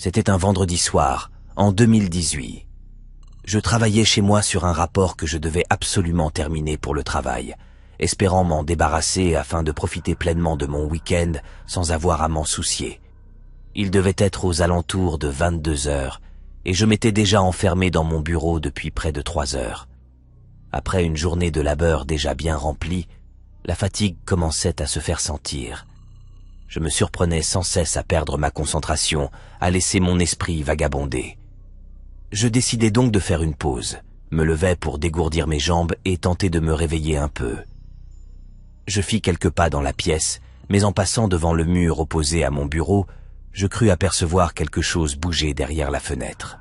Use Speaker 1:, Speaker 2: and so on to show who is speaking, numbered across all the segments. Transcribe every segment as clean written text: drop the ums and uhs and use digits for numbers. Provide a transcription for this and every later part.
Speaker 1: C'était un vendredi soir, en 2018. Je travaillais chez moi sur un rapport que je devais absolument terminer pour le travail, espérant m'en débarrasser afin de profiter pleinement de mon week-end sans avoir à m'en soucier. Il devait être aux alentours de 22 heures, et je m'étais déjà enfermé dans mon bureau depuis près de 3 heures. Après une journée de labeur déjà bien remplie, la fatigue commençait à se faire sentir. Je me surprenais sans cesse à perdre ma concentration, à laisser mon esprit vagabonder. Je décidai donc de faire une pause, me levai pour dégourdir mes jambes et tenter de me réveiller un peu. Je fis quelques pas dans la pièce, mais en passant devant le mur opposé à mon bureau, je crus apercevoir quelque chose bouger derrière la fenêtre.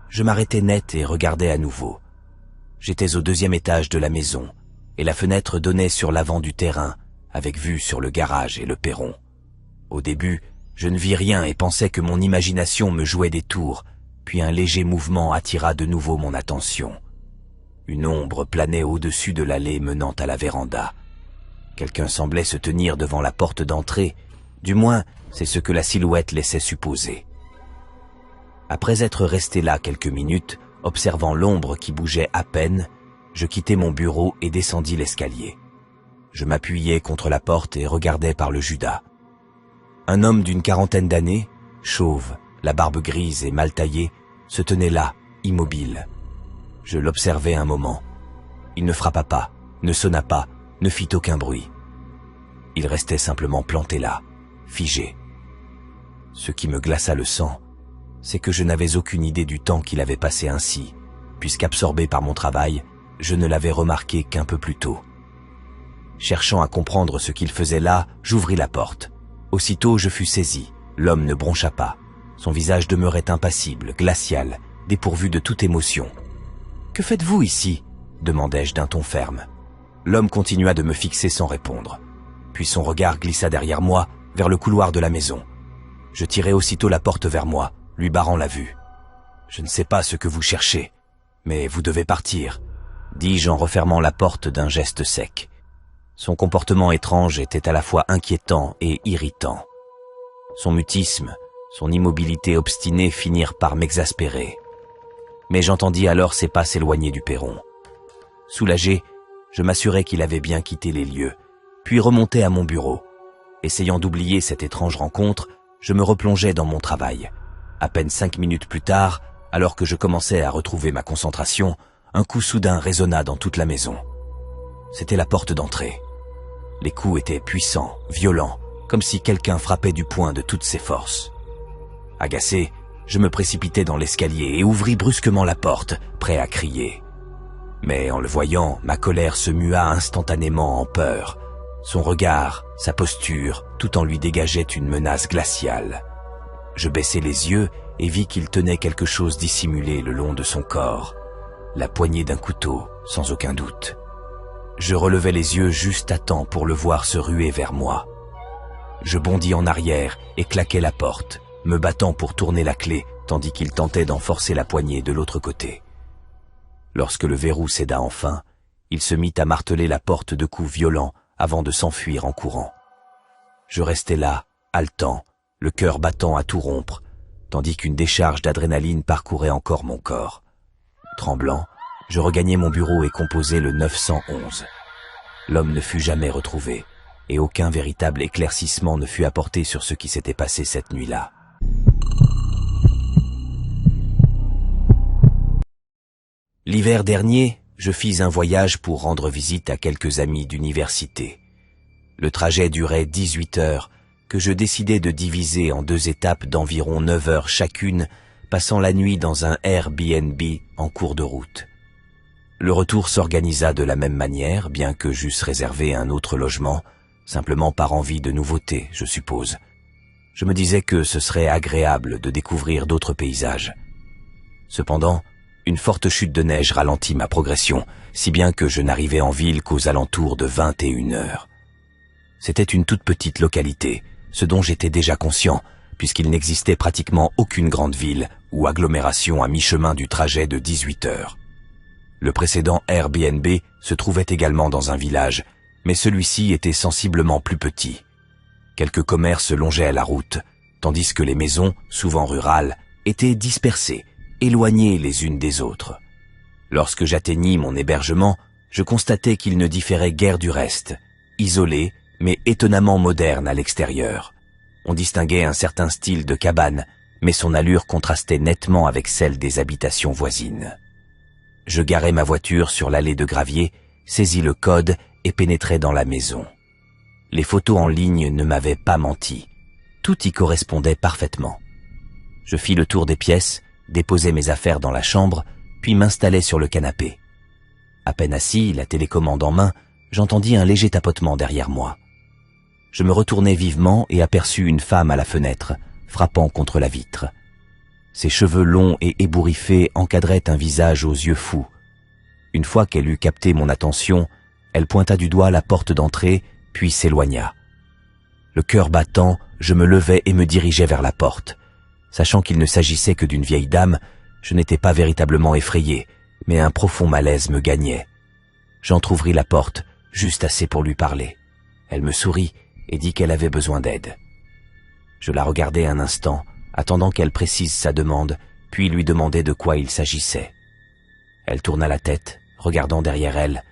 Speaker 1: Je m'arrêtai net et regardai à nouveau. J'étais au 2e étage de la maison, et la fenêtre donnait sur l'avant du terrain, avec vue sur le garage et le perron. Au début, je ne vis rien et pensais que mon imagination me jouait des tours, puis un léger mouvement attira de nouveau mon attention. Une ombre planait au-dessus de l'allée menant à la véranda. Quelqu'un semblait se tenir devant la porte d'entrée, du moins c'est ce que la silhouette laissait supposer. Après être resté là quelques minutes, observant l'ombre qui bougeait à peine, je quittai mon bureau et descendis l'escalier. Je m'appuyai contre la porte et regardai par le judas. Un homme d'une 40aine d'années, chauve, la barbe grise et mal taillée, se tenait là, immobile. Je l'observai un moment. Il ne frappa pas, ne sonna pas, ne fit aucun bruit. Il restait simplement planté là, figé. Ce qui me glaça le sang, c'est que je n'avais aucune idée du temps qu'il avait passé ainsi, puisqu'absorbé par mon travail, je ne l'avais remarqué qu'un peu plus tôt. Cherchant à comprendre ce qu'il faisait là, j'ouvris la porte. Aussitôt, je fus saisi. L'homme ne broncha pas. Son visage demeurait impassible, glacial, dépourvu de toute émotion. « Que faites-vous ici ?» demandai-je d'un ton ferme. L'homme continua de me fixer sans répondre. Puis son regard glissa derrière moi, vers le couloir de la maison. Je tirai aussitôt la porte vers moi, lui barrant la vue. « Je ne sais pas ce que vous cherchez, mais vous devez partir, » dis-je en refermant la porte d'un geste sec. Son comportement étrange était à la fois inquiétant et irritant. Son mutisme, son immobilité obstinée finirent par m'exaspérer. Mais j'entendis alors ses pas s'éloigner du perron. Soulagé, je m'assurai qu'il avait bien quitté les lieux, puis remontai à mon bureau. Essayant d'oublier cette étrange rencontre, je me replongeai dans mon travail. À peine 5 minutes plus tard, alors que je commençais à retrouver ma concentration, un coup soudain résonna dans toute la maison. C'était la porte d'entrée. Les coups étaient puissants, violents, comme si quelqu'un frappait du poing de toutes ses forces. Agacé, je me précipitai dans l'escalier et ouvris brusquement la porte, prêt à crier. Mais en le voyant, ma colère se mua instantanément en peur. Son regard, sa posture, tout en lui dégageait une menace glaciale. Je baissai les yeux et vis qu'il tenait quelque chose dissimulé le long de son corps. La poignée d'un couteau, sans aucun doute. Je relevai les yeux juste à temps pour le voir se ruer vers moi. Je bondis en arrière et claquai la porte, me battant pour tourner la clé, tandis qu'il tentait d'en forcer la poignée de l'autre côté. Lorsque le verrou céda enfin, il se mit à marteler la porte de coups violents avant de s'enfuir en courant. Je restai là, haletant, le cœur battant à tout rompre, tandis qu'une décharge d'adrénaline parcourait encore mon corps. Tremblant, je regagnai mon bureau et composai le 911. L'homme ne fut jamais retrouvé, et aucun véritable éclaircissement ne fut apporté sur ce qui s'était passé cette nuit-là. L'hiver dernier, je fis un voyage pour rendre visite à quelques amis d'université. Le trajet durait 18 heures, que je décidai de diviser en 2 étapes d'environ 9 heures chacune, passant la nuit dans un Airbnb en cours de route. Le retour s'organisa de la même manière, bien que j'eusse réservé un autre logement, simplement par envie de nouveauté, je suppose. Je me disais que ce serait agréable de découvrir d'autres paysages. Cependant, une forte chute de neige ralentit ma progression, si bien que je n'arrivais en ville qu'aux alentours de 21 heures. C'était une toute petite localité, ce dont j'étais déjà conscient, puisqu'il n'existait pratiquement aucune grande ville ou agglomération à mi-chemin du trajet de 18 heures. Le précédent Airbnb se trouvait également dans un village, mais celui-ci était sensiblement plus petit. Quelques commerces longeaient la route, tandis que les maisons, souvent rurales, étaient dispersées, éloignées les unes des autres. Lorsque j'atteignis mon hébergement, je constatai qu'il ne différait guère du reste, isolé, mais étonnamment moderne à l'extérieur. On distinguait un certain style de cabane, mais son allure contrastait nettement avec celle des habitations voisines. Je garai ma voiture sur l'allée de gravier, saisis le code et pénétrai dans la maison. Les photos en ligne ne m'avaient pas menti. Tout y correspondait parfaitement. Je fis le tour des pièces, déposai mes affaires dans la chambre, puis m'installai sur le canapé. À peine assis, la télécommande en main, j'entendis un léger tapotement derrière moi. Je me retournai vivement et aperçus une femme à la fenêtre, frappant contre la vitre. Ses cheveux longs et ébouriffés encadraient un visage aux yeux fous. Une fois qu'elle eut capté mon attention, elle pointa du doigt la porte d'entrée, puis s'éloigna. Le cœur battant, je me levai et me dirigeai vers la porte. Sachant qu'il ne s'agissait que d'une vieille dame, je n'étais pas véritablement effrayé, mais un profond malaise me gagnait. J'entr'ouvris la porte, juste assez pour lui parler. Elle me sourit et dit qu'elle avait besoin d'aide. Je la regardai un instant, attendant qu'elle précise sa demande, puis lui demandai de quoi il s'agissait. Elle tourna la tête, regardant derrière elle,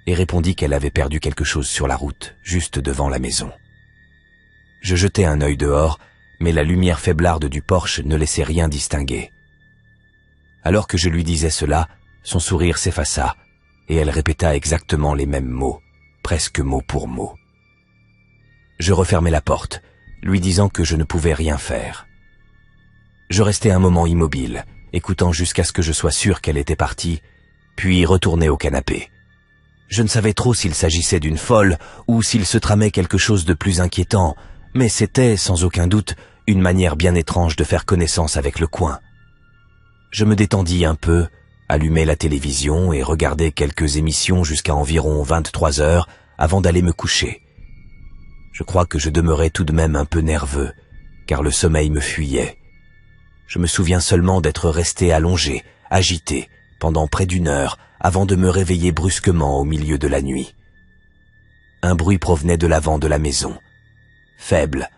Speaker 1: et répondit qu'elle avait perdu quelque chose sur la route, juste devant la maison. Je jetai un œil dehors, mais la lumière faiblarde du porche ne laissait rien distinguer. Alors que je lui disais cela, son sourire s'effaça, et elle répéta exactement les mêmes mots, presque mot pour mot. Je refermai la porte, lui disant que je ne pouvais rien faire. Je restai un moment immobile, écoutant jusqu'à ce que je sois sûr qu'elle était partie, puis retournai au canapé. Je ne savais trop s'il s'agissait d'une folle ou s'il se tramait quelque chose de plus inquiétant, mais c'était, sans aucun doute, une manière bien étrange de faire connaissance avec le coin. Je me détendis un peu, allumai la télévision et regardai quelques émissions jusqu'à environ 23 heures avant d'aller me coucher. Je crois que je demeurais tout de même un peu nerveux, car le sommeil me fuyait. Je me souviens seulement d'être resté allongé, agité, pendant près d'une heure, avant de me réveiller brusquement au milieu de la nuit. Un bruit provenait de l'avant de la maison, faible,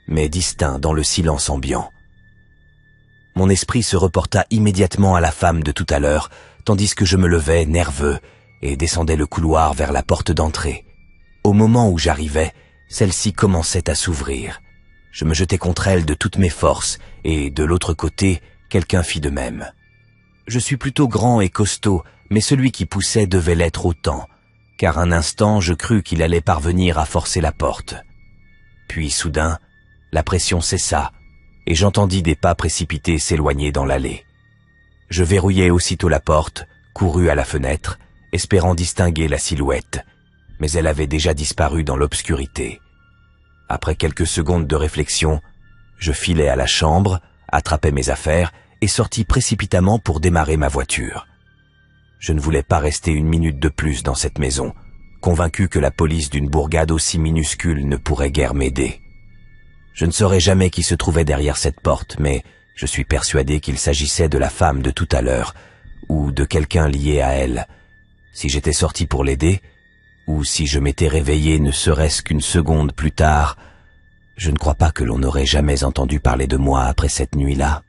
Speaker 1: mais distinct dans le silence ambiant. Mon esprit se reporta immédiatement à la femme de tout à l'heure, tandis que je me levais, nerveux, et descendais le couloir vers la porte d'entrée. Au moment où j'arrivais, celle-ci commençait à s'ouvrir. Je me jetai contre elle de toutes mes forces, et de l'autre côté, quelqu'un fit de même. Je suis plutôt grand et costaud, mais celui qui poussait devait l'être autant, car un instant je crus qu'il allait parvenir à forcer la porte. Puis soudain, la pression cessa, et j'entendis des pas précipités s'éloigner dans l'allée. Je verrouillai aussitôt la porte, courus à la fenêtre, espérant distinguer la silhouette, mais elle avait déjà disparu dans l'obscurité. Après quelques secondes de réflexion, je filai à la chambre, attrapai mes affaires et sortis précipitamment pour démarrer ma voiture. Je ne voulais pas rester une minute de plus dans cette maison, convaincu que la police d'une bourgade aussi minuscule ne pourrait guère m'aider. Je ne saurais jamais qui se trouvait derrière cette porte, mais je suis persuadé qu'il s'agissait de la femme de tout à l'heure, ou de quelqu'un lié à elle. Si j'étais sorti pour l'aider, ou si je m'étais réveillé ne serait-ce qu'une seconde plus tard, je ne crois pas que l'on n'aurait jamais entendu parler de moi après cette nuit-là.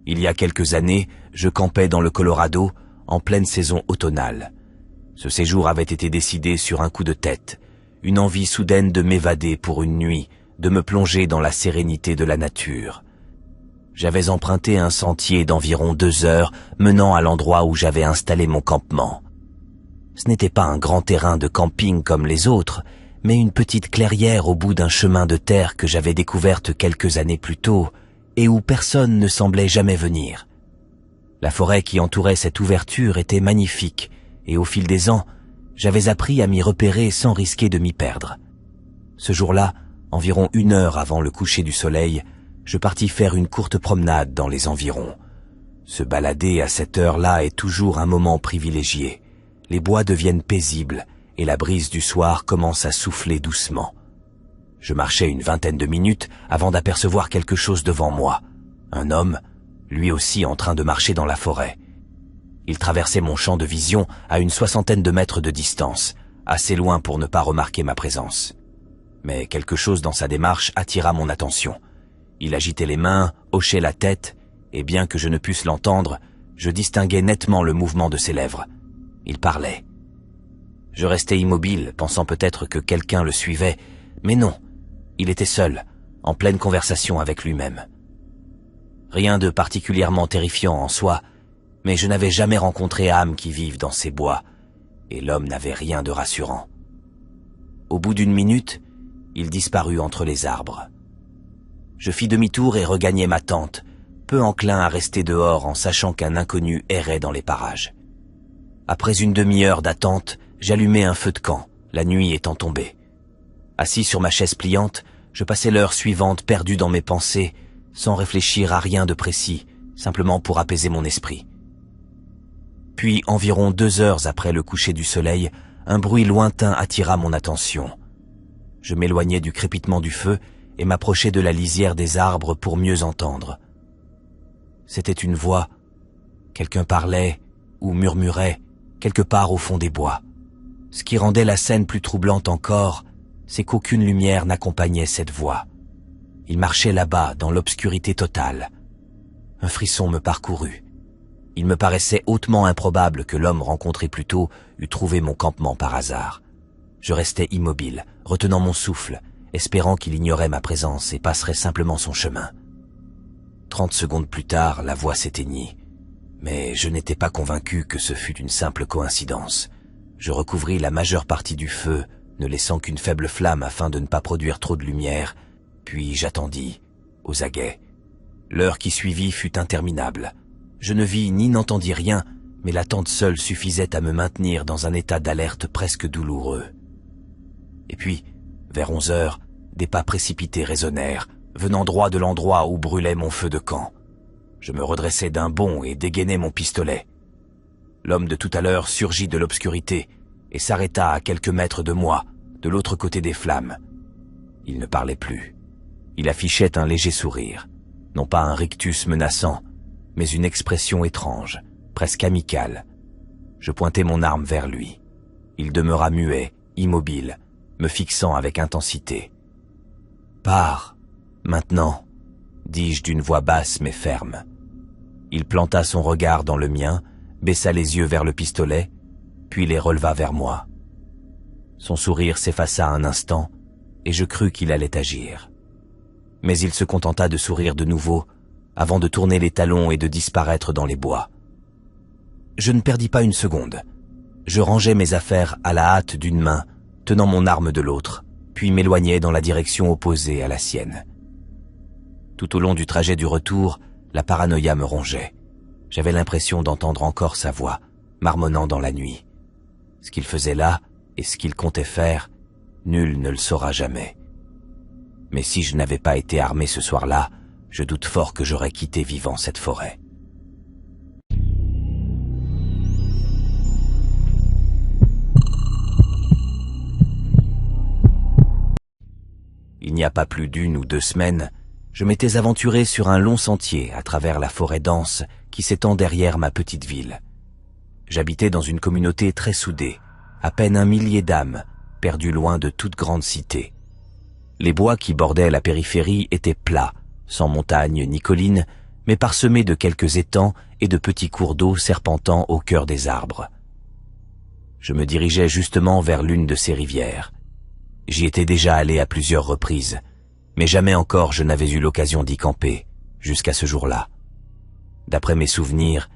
Speaker 1: Il y a quelques années, je campais dans le Colorado, en pleine saison automnale. Ce séjour avait été décidé sur un coup de tête, une envie soudaine de m'évader pour une nuit, de me plonger dans la sérénité de la nature. J'avais emprunté un sentier d'environ 2 heures menant à l'endroit où j'avais installé mon campement. Ce n'était pas un grand terrain de camping comme les autres, mais une petite clairière au bout d'un chemin de terre que j'avais découverte quelques années plus tôt et où personne ne semblait jamais venir. La forêt qui entourait cette ouverture était magnifique et au fil des ans, j'avais appris à m'y repérer sans risquer de m'y perdre. Ce jour-là, environ 1 heure avant le coucher du soleil, je partis faire une courte promenade dans les environs. Se balader à cette heure-là est toujours un moment privilégié. Les bois deviennent paisibles et la brise du soir commence à souffler doucement. Je marchais une 20aine de minutes avant d'apercevoir quelque chose devant moi. Un homme, lui aussi en train de marcher dans la forêt. Il traversait mon champ de vision à une 60aine de mètres de distance, assez loin pour ne pas remarquer ma présence. Mais quelque chose dans sa démarche attira mon attention. Il agitait les mains, hochait la tête, et bien que je ne pusse l'entendre, je distinguais nettement le mouvement de ses lèvres. Il parlait. Je restais immobile, pensant peut-être que quelqu'un le suivait, mais non, il était seul, en pleine conversation avec lui-même. Rien de particulièrement terrifiant en soi, mais je n'avais jamais rencontré âme qui vive dans ces bois, et l'homme n'avait rien de rassurant. Au bout d'une minute, il disparut entre les arbres. Je fis demi-tour et regagnai ma tente, peu enclin à rester dehors en sachant qu'un inconnu errait dans les parages. Après une demi-heure d'attente, j'allumai un feu de camp, la nuit étant tombée. Assis sur ma chaise pliante, je passai l'heure suivante perdu dans mes pensées, sans réfléchir à rien de précis, simplement pour apaiser mon esprit. Puis, environ 2 heures après le coucher du soleil, un bruit lointain attira mon attention. Je m'éloignai du crépitement du feu et m'approchai de la lisière des arbres pour mieux entendre. C'était une voix. Quelqu'un parlait ou murmurait quelque part au fond des bois. Ce qui rendait la scène plus troublante encore, c'est qu'aucune lumière n'accompagnait cette voix. Il marchait là-bas, dans l'obscurité totale. Un frisson me parcourut. Il me paraissait hautement improbable que l'homme rencontré plus tôt eût trouvé mon campement par hasard. Je restais immobile, retenant mon souffle, espérant qu'il ignorait ma présence et passerait simplement son chemin. 30 secondes plus tard, la voix s'éteignit. Mais je n'étais pas convaincu que ce fût une simple coïncidence. Je recouvris la majeure partie du feu, ne laissant qu'une faible flamme afin de ne pas produire trop de lumière, puis j'attendis, aux aguets. L'heure qui suivit fut interminable. Je ne vis ni n'entendis rien, mais l'attente seule suffisait à me maintenir dans un état d'alerte presque douloureux. Et puis, vers 11 heures, des pas précipités résonnèrent, venant droit de l'endroit où brûlait mon feu de camp. Je me redressai d'un bond et dégainai mon pistolet. L'homme de tout à l'heure surgit de l'obscurité et s'arrêta à quelques mètres de moi, de l'autre côté des flammes. Il ne parlait plus. Il affichait un léger sourire, non pas un rictus menaçant, mais une expression étrange, presque amicale. Je pointai mon arme vers lui. Il demeura muet, immobile, me fixant avec intensité. « Pars, maintenant », dis-je d'une voix basse mais ferme. Il planta son regard dans le mien, baissa les yeux vers le pistolet, puis les releva vers moi. Son sourire s'effaça un instant, et je crus qu'il allait agir. Mais il se contenta de sourire de nouveau, avant de tourner les talons et de disparaître dans les bois. Je ne perdis pas une seconde. Je rangeai mes affaires à la hâte d'une main, tenant mon arme de l'autre, puis m'éloignai dans la direction opposée à la sienne. Tout au long du trajet du retour, la paranoïa me rongeait. J'avais l'impression d'entendre encore sa voix, marmonnant dans la nuit. Ce qu'il faisait là, et ce qu'il comptait faire, nul ne le saura jamais. Mais si je n'avais pas été armé ce soir-là, je doute fort que j'aurais quitté vivant cette forêt. Il n'y a pas plus d'1 ou 2 semaines, je m'étais aventuré sur un long sentier à travers la forêt dense qui s'étend derrière ma petite ville. J'habitais dans une communauté très soudée, à peine 1 millier d'âmes, perdues loin de toute grande cité. Les bois qui bordaient la périphérie étaient plats, sans montagnes ni collines, mais parsemés de quelques étangs et de petits cours d'eau serpentant au cœur des arbres. Je me dirigeais justement vers l'une de ces rivières. J'y étais déjà allé à plusieurs reprises, mais jamais encore je n'avais eu l'occasion d'y camper, jusqu'à ce jour-là. D'après mes souvenirs,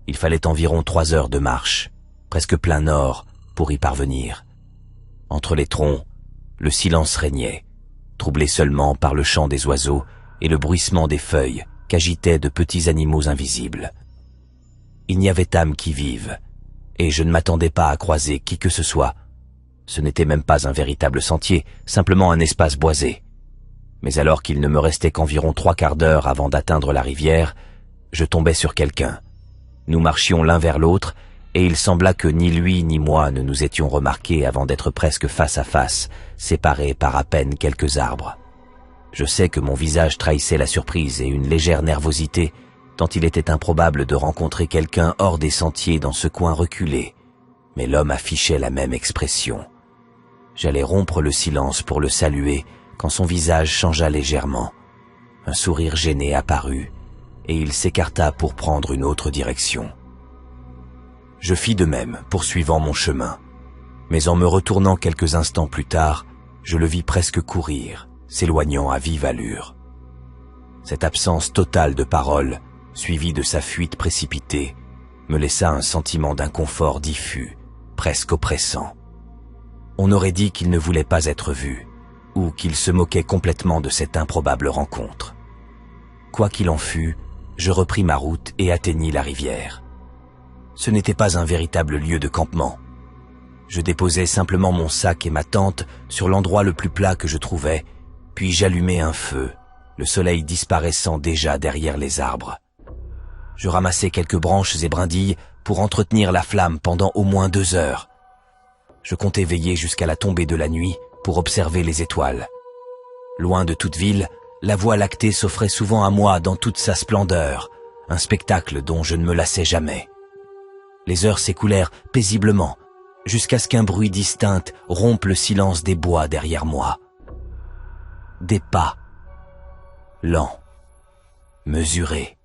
Speaker 1: il fallait environ 3 heures de marche, presque plein nord, pour y parvenir. Entre les troncs, le silence régnait, troublé seulement par le chant des oiseaux et le bruissement des feuilles qu'agitaient de petits animaux invisibles. Il n'y avait âme qui vive, et je ne m'attendais pas à croiser qui que ce soit. Ce n'était même pas un véritable sentier, simplement un espace boisé. Mais alors qu'il ne me restait qu'environ 3/4 d'heure avant d'atteindre la rivière, je tombais sur quelqu'un. Nous marchions l'un vers l'autre, et il sembla que ni lui ni moi ne nous étions remarqués avant d'être presque face à face, séparés par à peine quelques arbres. Je sais que mon visage trahissait la surprise et une légère nervosité, tant il était improbable de rencontrer quelqu'un hors des sentiers dans ce coin reculé. Mais l'homme affichait la même expression, J'allais rompre le silence pour le saluer quand son visage changea légèrement. Un sourire gêné apparut et il s'écarta pour prendre une autre direction. Je fis de même, poursuivant mon chemin. Mais en me retournant quelques instants plus tard, je le vis presque courir, s'éloignant à vive allure. Cette absence totale de parole, suivie de sa fuite précipitée, me laissa un sentiment d'inconfort diffus, presque oppressant. On aurait dit qu'il ne voulait pas être vu, ou qu'il se moquait complètement de cette improbable rencontre. Quoi qu'il en fût, je repris ma route et atteignis la rivière. Ce n'était pas un véritable lieu de campement. Je déposai simplement mon sac et ma tente sur l'endroit le plus plat que je trouvais, puis j'allumai un feu, le soleil disparaissant déjà derrière les arbres. Je ramassai quelques branches et brindilles pour entretenir la flamme pendant au moins 2 heures. Je comptais veiller jusqu'à la tombée de la nuit pour observer les étoiles. Loin de toute ville, la Voie lactée s'offrait souvent à moi dans toute sa splendeur, un spectacle dont je ne me lassais jamais. Les heures s'écoulèrent paisiblement, jusqu'à ce qu'un bruit distinct rompe le silence des bois derrière moi. Des pas, lents, mesurés.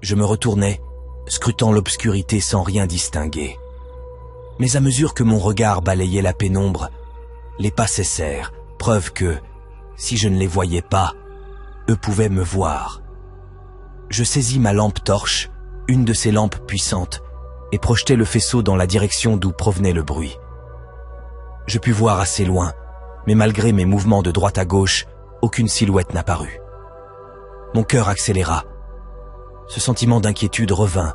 Speaker 1: Je me retournai, scrutant l'obscurité sans rien distinguer. Mais à mesure que mon regard balayait la pénombre, les pas cessèrent, preuve que, si je ne les voyais pas, eux pouvaient me voir. Je saisis ma lampe torche, une de ces lampes puissantes, et projetai le faisceau dans la direction d'où provenait le bruit. Je pus voir assez loin, mais malgré mes mouvements de droite à gauche, aucune silhouette n'apparut. Mon cœur accéléra. Ce sentiment d'inquiétude revint,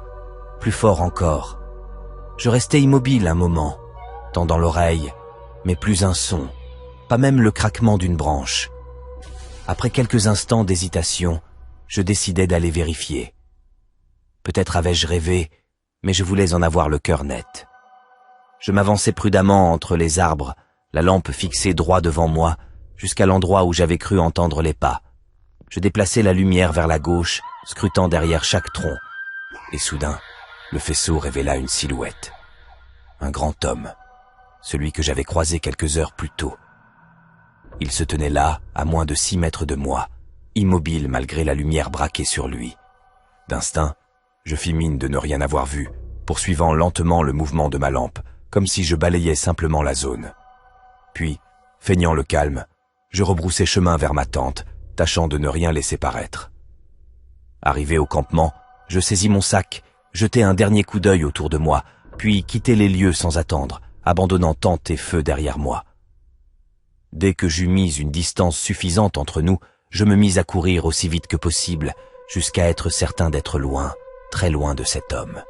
Speaker 1: plus fort encore. Je restai immobile un moment, tendant l'oreille, mais plus un son, pas même le craquement d'une branche. Après quelques instants d'hésitation, je décidai d'aller vérifier. Peut-être avais-je rêvé, mais je voulais en avoir le cœur net. Je m'avançai prudemment entre les arbres, la lampe fixée droit devant moi, jusqu'à l'endroit où j'avais cru entendre les pas. Je déplaçai la lumière vers la gauche, scrutant derrière chaque tronc, et soudain, le faisceau révéla une silhouette. Un grand homme, celui que j'avais croisé quelques heures plus tôt. Il se tenait là, à moins de 6 mètres de moi, immobile malgré la lumière braquée sur lui. D'instinct, je fis mine de ne rien avoir vu, poursuivant lentement le mouvement de ma lampe, comme si je balayais simplement la zone. Puis, feignant le calme, je rebroussai chemin vers ma tente, tâchant de ne rien laisser paraître. Arrivé au campement, je saisis mon sac, jetai un dernier coup d'œil autour de moi, puis quittai les lieux sans attendre, abandonnant tente et feu derrière moi. Dès que j'eus mis une distance suffisante entre nous, je me mis à courir aussi vite que possible, jusqu'à être certain d'être loin, très loin de cet homme.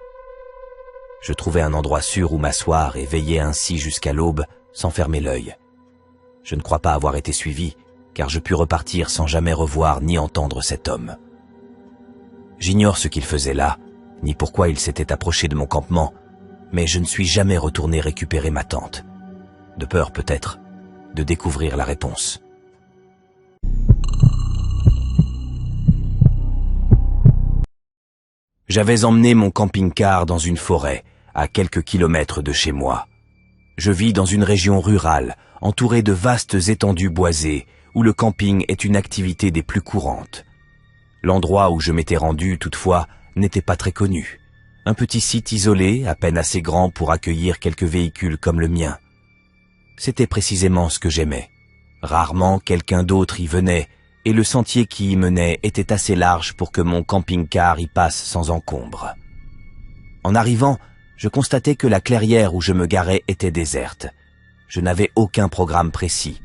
Speaker 1: Je trouvai un endroit sûr où m'asseoir et veillai ainsi jusqu'à l'aube, sans fermer l'œil. Je ne crois pas avoir été suivi, car je pus repartir sans jamais revoir ni entendre cet homme. J'ignore ce qu'il faisait là, ni pourquoi il s'était approché de mon campement, mais je ne suis jamais retourné récupérer ma tente. De peur peut-être de découvrir la réponse. J'avais emmené mon camping-car dans une forêt, à quelques kilomètres de chez moi. Je vis dans une région rurale, entourée de vastes étendues boisées, où le camping est une activité des plus courantes. L'endroit où je m'étais rendu, toutefois, n'était pas très connu. Un petit site isolé, à peine assez grand pour accueillir quelques véhicules comme le mien. C'était précisément ce que j'aimais. Rarement quelqu'un d'autre y venait, et le sentier qui y menait était assez large pour que mon camping-car y passe sans encombre. En arrivant, je constatai que la clairière où je me garais était déserte. Je n'avais aucun programme précis.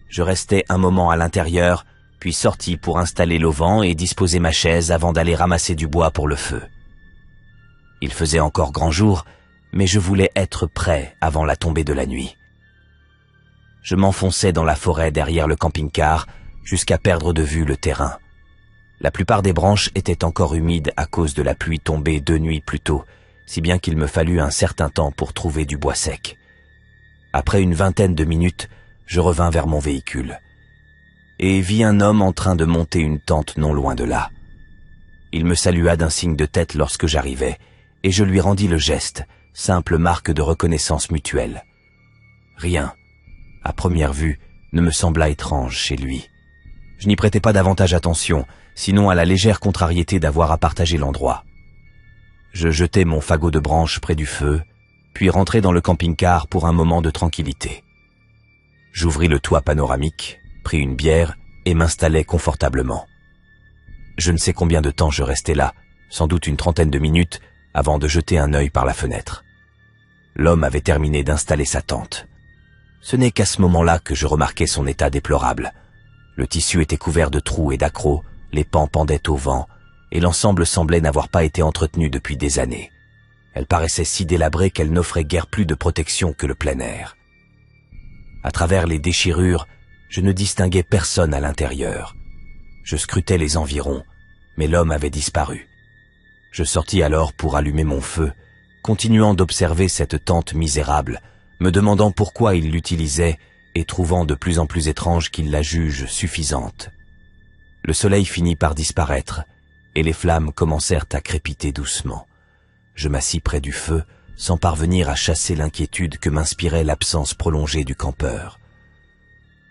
Speaker 1: Je restai un moment à l'intérieur, puis sortis pour installer l'auvent et disposer ma chaise avant d'aller ramasser du bois pour le feu. Il faisait encore grand jour, mais je voulais être prêt avant la tombée de la nuit. Je m'enfonçai dans la forêt derrière le camping-car jusqu'à perdre de vue le terrain. La plupart des branches étaient encore humides à cause de la pluie tombée 2 nuits plus tôt, si bien qu'il me fallut un certain temps pour trouver du bois sec. Après une vingtaine de minutes, je revins vers mon véhicule et vis un homme en train de monter une tente non loin de là. Il me salua d'un signe de tête lorsque j'arrivais, et je lui rendis le geste, simple marque de reconnaissance mutuelle. Rien, à première vue, ne me sembla étrange chez lui. Je n'y prêtais pas davantage attention, sinon à la légère contrariété d'avoir à partager l'endroit. Je jetai mon fagot de branches près du feu, puis rentrai dans le camping-car pour un moment de tranquillité. J'ouvris le toit panoramique, pris une bière et m'installai confortablement. Je ne sais combien de temps je restai là, sans doute une trentaine de minutes, avant de jeter un œil par la fenêtre. L'homme avait terminé d'installer sa tente. Ce n'est qu'à ce moment-là que je remarquai son état déplorable. Le tissu était couvert de trous et d'accrocs, les pans pendaient au vent, et l'ensemble semblait n'avoir pas été entretenu depuis des années. Elle paraissait si délabrée qu'elle n'offrait guère plus de protection que le plein air. À travers les déchirures, je ne distinguais personne à l'intérieur. Je scrutais les environs, mais l'homme avait disparu. Je sortis alors pour allumer mon feu, continuant d'observer cette tente misérable, me demandant pourquoi il l'utilisait et trouvant de plus en plus étrange qu'il la juge suffisante. Le soleil finit par disparaître et les flammes commencèrent à crépiter doucement. Je m'assis près du feu sans parvenir à chasser l'inquiétude que m'inspirait l'absence prolongée du campeur.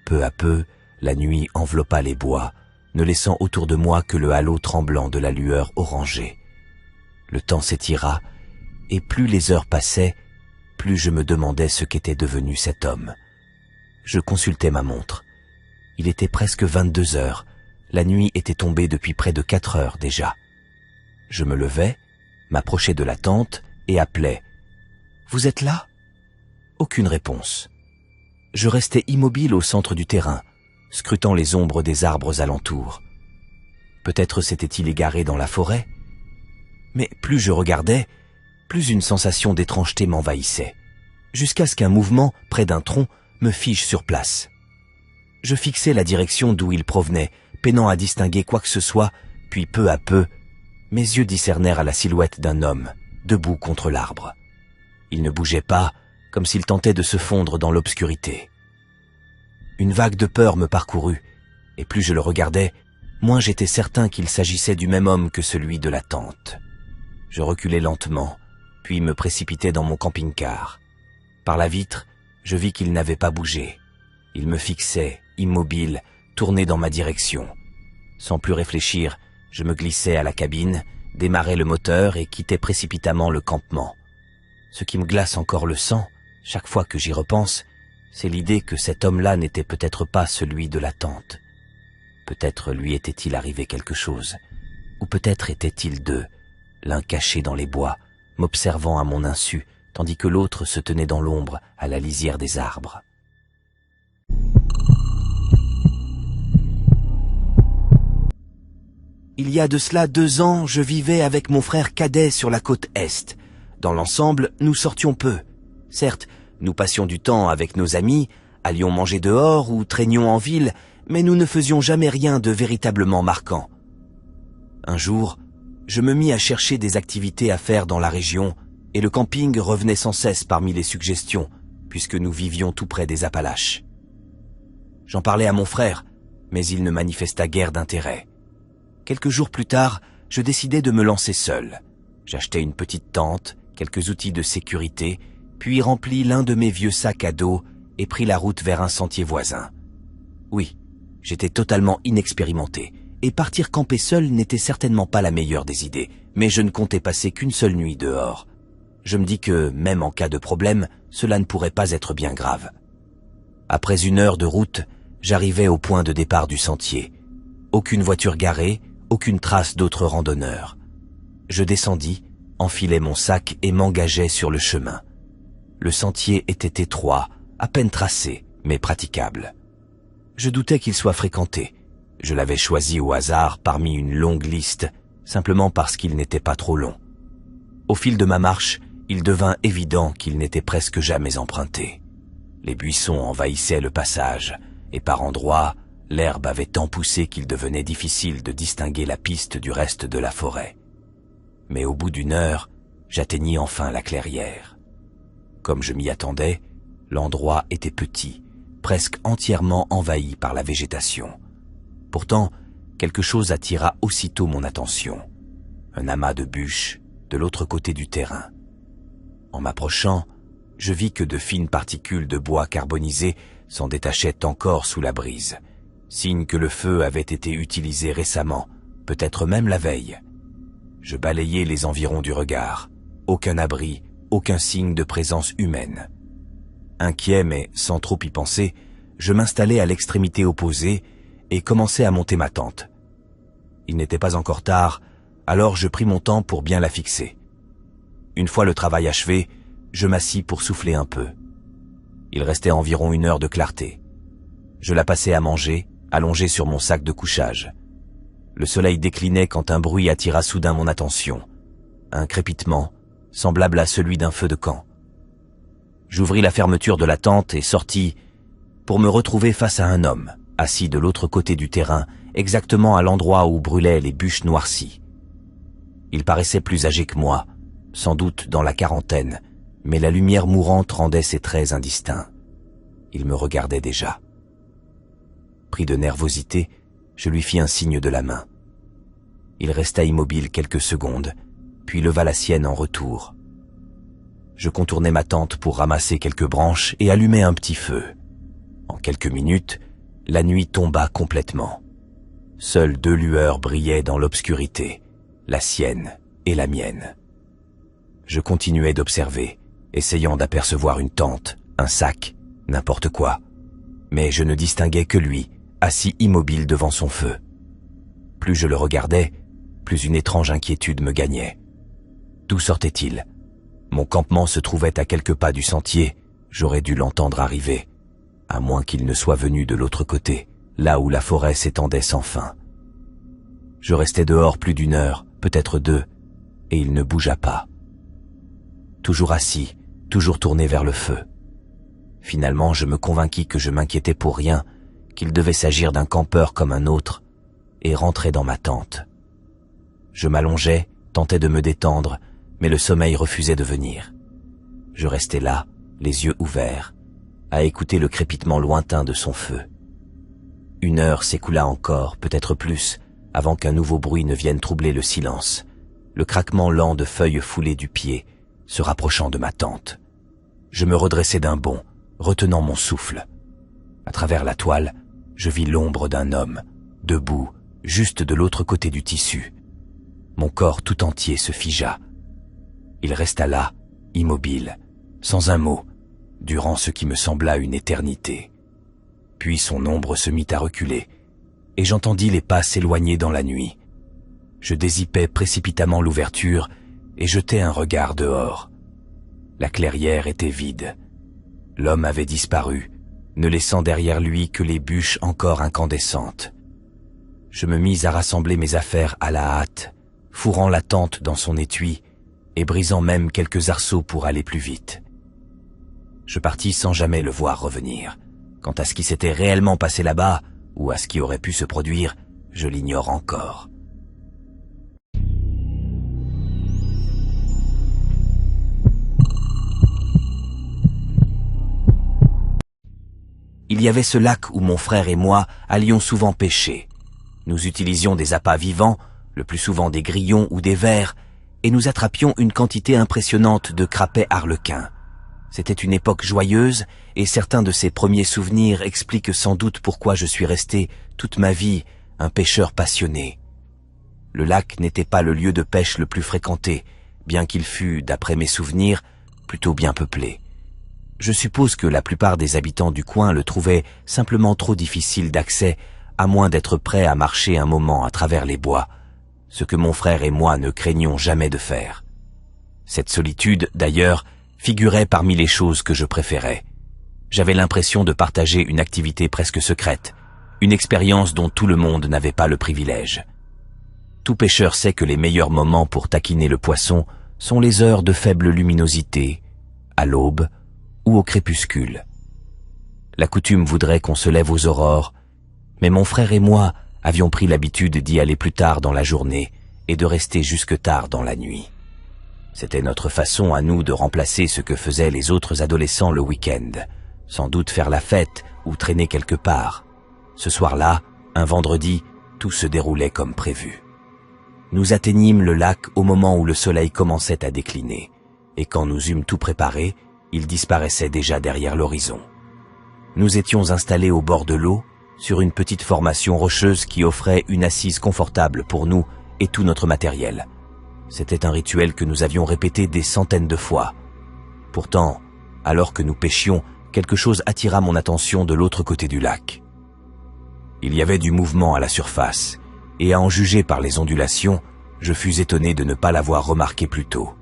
Speaker 1: Peu à peu, la nuit enveloppa les bois, ne laissant autour de moi que le halo tremblant de la lueur orangée. Le temps s'étira, et plus les heures passaient, plus je me demandais ce qu'était devenu cet homme. Je consultai ma montre. Il était presque 22 heures. La nuit était tombée depuis près de 4 heures déjà. Je me levai, m'approchai de la tente et appelai. « Vous êtes là ?» Aucune réponse. Je restais immobile au centre du terrain, scrutant les ombres des arbres alentours. Peut-être s'était-il égaré dans la forêt? Mais plus je regardais, plus une sensation d'étrangeté m'envahissait, jusqu'à ce qu'un mouvement, près d'un tronc, me fige sur place. Je fixai la direction d'où il provenait, peinant à distinguer quoi que ce soit, puis peu à peu, mes yeux discernèrent la silhouette d'un homme, debout contre l'arbre. Il ne bougeait pas, comme s'il tentait de se fondre dans l'obscurité. Une vague de peur me parcourut, et plus je le regardais, moins j'étais certain qu'il s'agissait du même homme que celui de la tente. Je reculai lentement, puis me précipitai dans mon camping-car. Par la vitre, je vis qu'il n'avait pas bougé. Il me fixait, immobile, tourné dans ma direction. Sans plus réfléchir, je me glissai à la cabine, démarrai le moteur et quittai précipitamment le campement. Ce qui me glace encore le sang, chaque fois que j'y repense, c'est l'idée que cet homme-là n'était peut-être pas celui de la tente. Peut-être lui était-il arrivé quelque chose, ou peut-être étaient-ils deux, l'un caché dans les bois, m'observant à mon insu, tandis que l'autre se tenait dans l'ombre, à la lisière des arbres. Il y a de cela 2 ans, je vivais avec mon frère cadet sur la côte Est. Dans l'ensemble, nous sortions peu. Certes, nous passions du temps avec nos amis, allions manger dehors ou traînions en ville, mais nous ne faisions jamais rien de véritablement marquant. Un jour, je me mis à chercher des activités à faire dans la région, et le camping revenait sans cesse parmi les suggestions, puisque nous vivions tout près des Appalaches. J'en parlais à mon frère, mais il ne manifesta guère d'intérêt. Quelques jours plus tard, je décidai de me lancer seul. J'achetai une petite tente, quelques outils de sécurité, puis remplis l'un de mes vieux sacs à dos et pris la route vers un sentier voisin. Oui, j'étais totalement inexpérimenté, et partir camper seul n'était certainement pas la meilleure des idées, mais je ne comptais passer qu'une seule nuit dehors. Je me dis que, même en cas de problème, cela ne pourrait pas être bien grave. Après 1 heure de route, j'arrivai au point de départ du sentier. Aucune voiture garée, aucune trace d'autres randonneurs. Je descendis, enfilai mon sac et m'engageai sur le chemin. Le sentier était étroit, à peine tracé, mais praticable. Je doutais qu'il soit fréquenté. Je l'avais choisi au hasard parmi une longue liste, simplement parce qu'il n'était pas trop long. Au fil de ma marche, il devint évident qu'il n'était presque jamais emprunté. Les buissons envahissaient le passage, et par endroits, l'herbe avait tant poussé qu'il devenait difficile de distinguer la piste du reste de la forêt. Mais au bout d'1 heure, j'atteignis enfin la clairière. Comme je m'y attendais, l'endroit était petit, presque entièrement envahi par la végétation. Pourtant, quelque chose attira aussitôt mon attention. Un amas de bûches de l'autre côté du terrain. En m'approchant, je vis que de fines particules de bois carbonisé s'en détachait encore sous la brise, signe que le feu avait été utilisé récemment, peut-être même la veille. Je balayais les environs du regard. Aucun abri, aucun signe de présence humaine. Inquiet mais sans trop y penser, je m'installai à l'extrémité opposée et commençai à monter ma tente. Il n'était pas encore tard, alors je pris mon temps pour bien la fixer. Une fois le travail achevé, je m'assis pour souffler un peu. Il restait environ 1 heure de clarté. Je la passai à manger, allongé sur mon sac de couchage. Le soleil déclinait quand un bruit attira soudain mon attention. Un crépitement, semblable à celui d'un feu de camp. J'ouvris la fermeture de la tente et sortis pour me retrouver face à un homme, assis de l'autre côté du terrain, exactement à l'endroit où brûlaient les bûches noircies. Il paraissait plus âgé que moi, sans doute dans la quarantaine, mais la lumière mourante rendait ses traits indistincts. Il me regardait déjà. Pris de nervosité, je lui fis un signe de la main. Il resta immobile quelques secondes, puis leva la sienne en retour. Je contournai ma tente pour ramasser quelques branches et allumer un petit feu. En quelques minutes, la nuit tomba complètement. Seules 2 lueurs brillaient dans l'obscurité, la sienne et la mienne. Je continuais d'observer, essayant d'apercevoir une tente, un sac, n'importe quoi. Mais je ne distinguais que lui, assis immobile devant son feu. Plus je le regardais, plus une étrange inquiétude me gagnait. D'où sortait-il ? Mon campement se trouvait à quelques pas du sentier, j'aurais dû l'entendre arriver, à moins qu'il ne soit venu de l'autre côté, là où la forêt s'étendait sans fin. Je restai dehors plus d'1 heure, peut-être 2, et il ne bougea pas. Toujours assis, toujours tourné vers le feu. Finalement, je me convainquis que je m'inquiétais pour rien, qu'il devait s'agir d'un campeur comme un autre, et rentrai dans ma tente. Je m'allongeai, tentais de me détendre, mais le sommeil refusait de venir. Je restais là, les yeux ouverts, à écouter le crépitement lointain de son feu. 1 heure s'écoula encore, peut-être plus, avant qu'un nouveau bruit ne vienne troubler le silence, le craquement lent de feuilles foulées du pied, se rapprochant de ma tente. Je me redressai d'un bond, retenant mon souffle. À travers la toile, je vis l'ombre d'un homme, debout, juste de l'autre côté du tissu. Mon corps tout entier se figea. Il resta là, immobile, sans un mot, durant ce qui me sembla une éternité. Puis son ombre se mit à reculer, et j'entendis les pas s'éloigner dans la nuit. Je dézippai précipitamment l'ouverture et jetai un regard dehors. La clairière était vide. L'homme avait disparu, ne laissant derrière lui que les bûches encore incandescentes. Je me mis à rassembler mes affaires à la hâte, fourrant la tente dans son étui et brisant même quelques arceaux pour aller plus vite. Je partis sans jamais le voir revenir. Quant à ce qui s'était réellement passé là-bas, ou à ce qui aurait pu se produire, je l'ignore encore. Il y avait ce lac où mon frère et moi allions souvent pêcher. Nous utilisions des appâts vivants, le plus souvent des grillons ou des vers, et nous attrapions une quantité impressionnante de crapets arlequins. C'était une époque joyeuse, et certains de ces premiers souvenirs expliquent sans doute pourquoi je suis resté toute ma vie un pêcheur passionné. Le lac n'était pas le lieu de pêche le plus fréquenté, bien qu'il fût, d'après mes souvenirs, plutôt bien peuplé. Je suppose que la plupart des habitants du coin le trouvaient simplement trop difficile d'accès, à moins d'être prêts à marcher un moment à travers les bois, ce que mon frère et moi ne craignions jamais de faire. Cette solitude, d'ailleurs, figurait parmi les choses que je préférais. J'avais l'impression de partager une activité presque secrète, une expérience dont tout le monde n'avait pas le privilège. Tout pêcheur sait que les meilleurs moments pour taquiner le poisson sont les heures de faible luminosité, à l'aube ou au crépuscule. La coutume voudrait qu'on se lève aux aurores, mais mon frère et moi avions pris l'habitude d'y aller plus tard dans la journée et de rester jusque tard dans la nuit. C'était notre façon à nous de remplacer ce que faisaient les autres adolescents le week-end, sans doute faire la fête ou traîner quelque part. Ce soir-là, un vendredi, tout se déroulait comme prévu. Nous atteignîmes le lac au moment où le soleil commençait à décliner, et quand nous eûmes tout préparé, il disparaissait déjà derrière l'horizon. Nous étions installés au bord de l'eau, sur une petite formation rocheuse qui offrait une assise confortable pour nous et tout notre matériel. C'était un rituel que nous avions répété des centaines de fois. Pourtant, alors que nous pêchions, quelque chose attira mon attention de l'autre côté du lac. Il y avait du mouvement à la surface, et à en juger par les ondulations, je fus étonné de ne pas l'avoir remarqué plus tôt.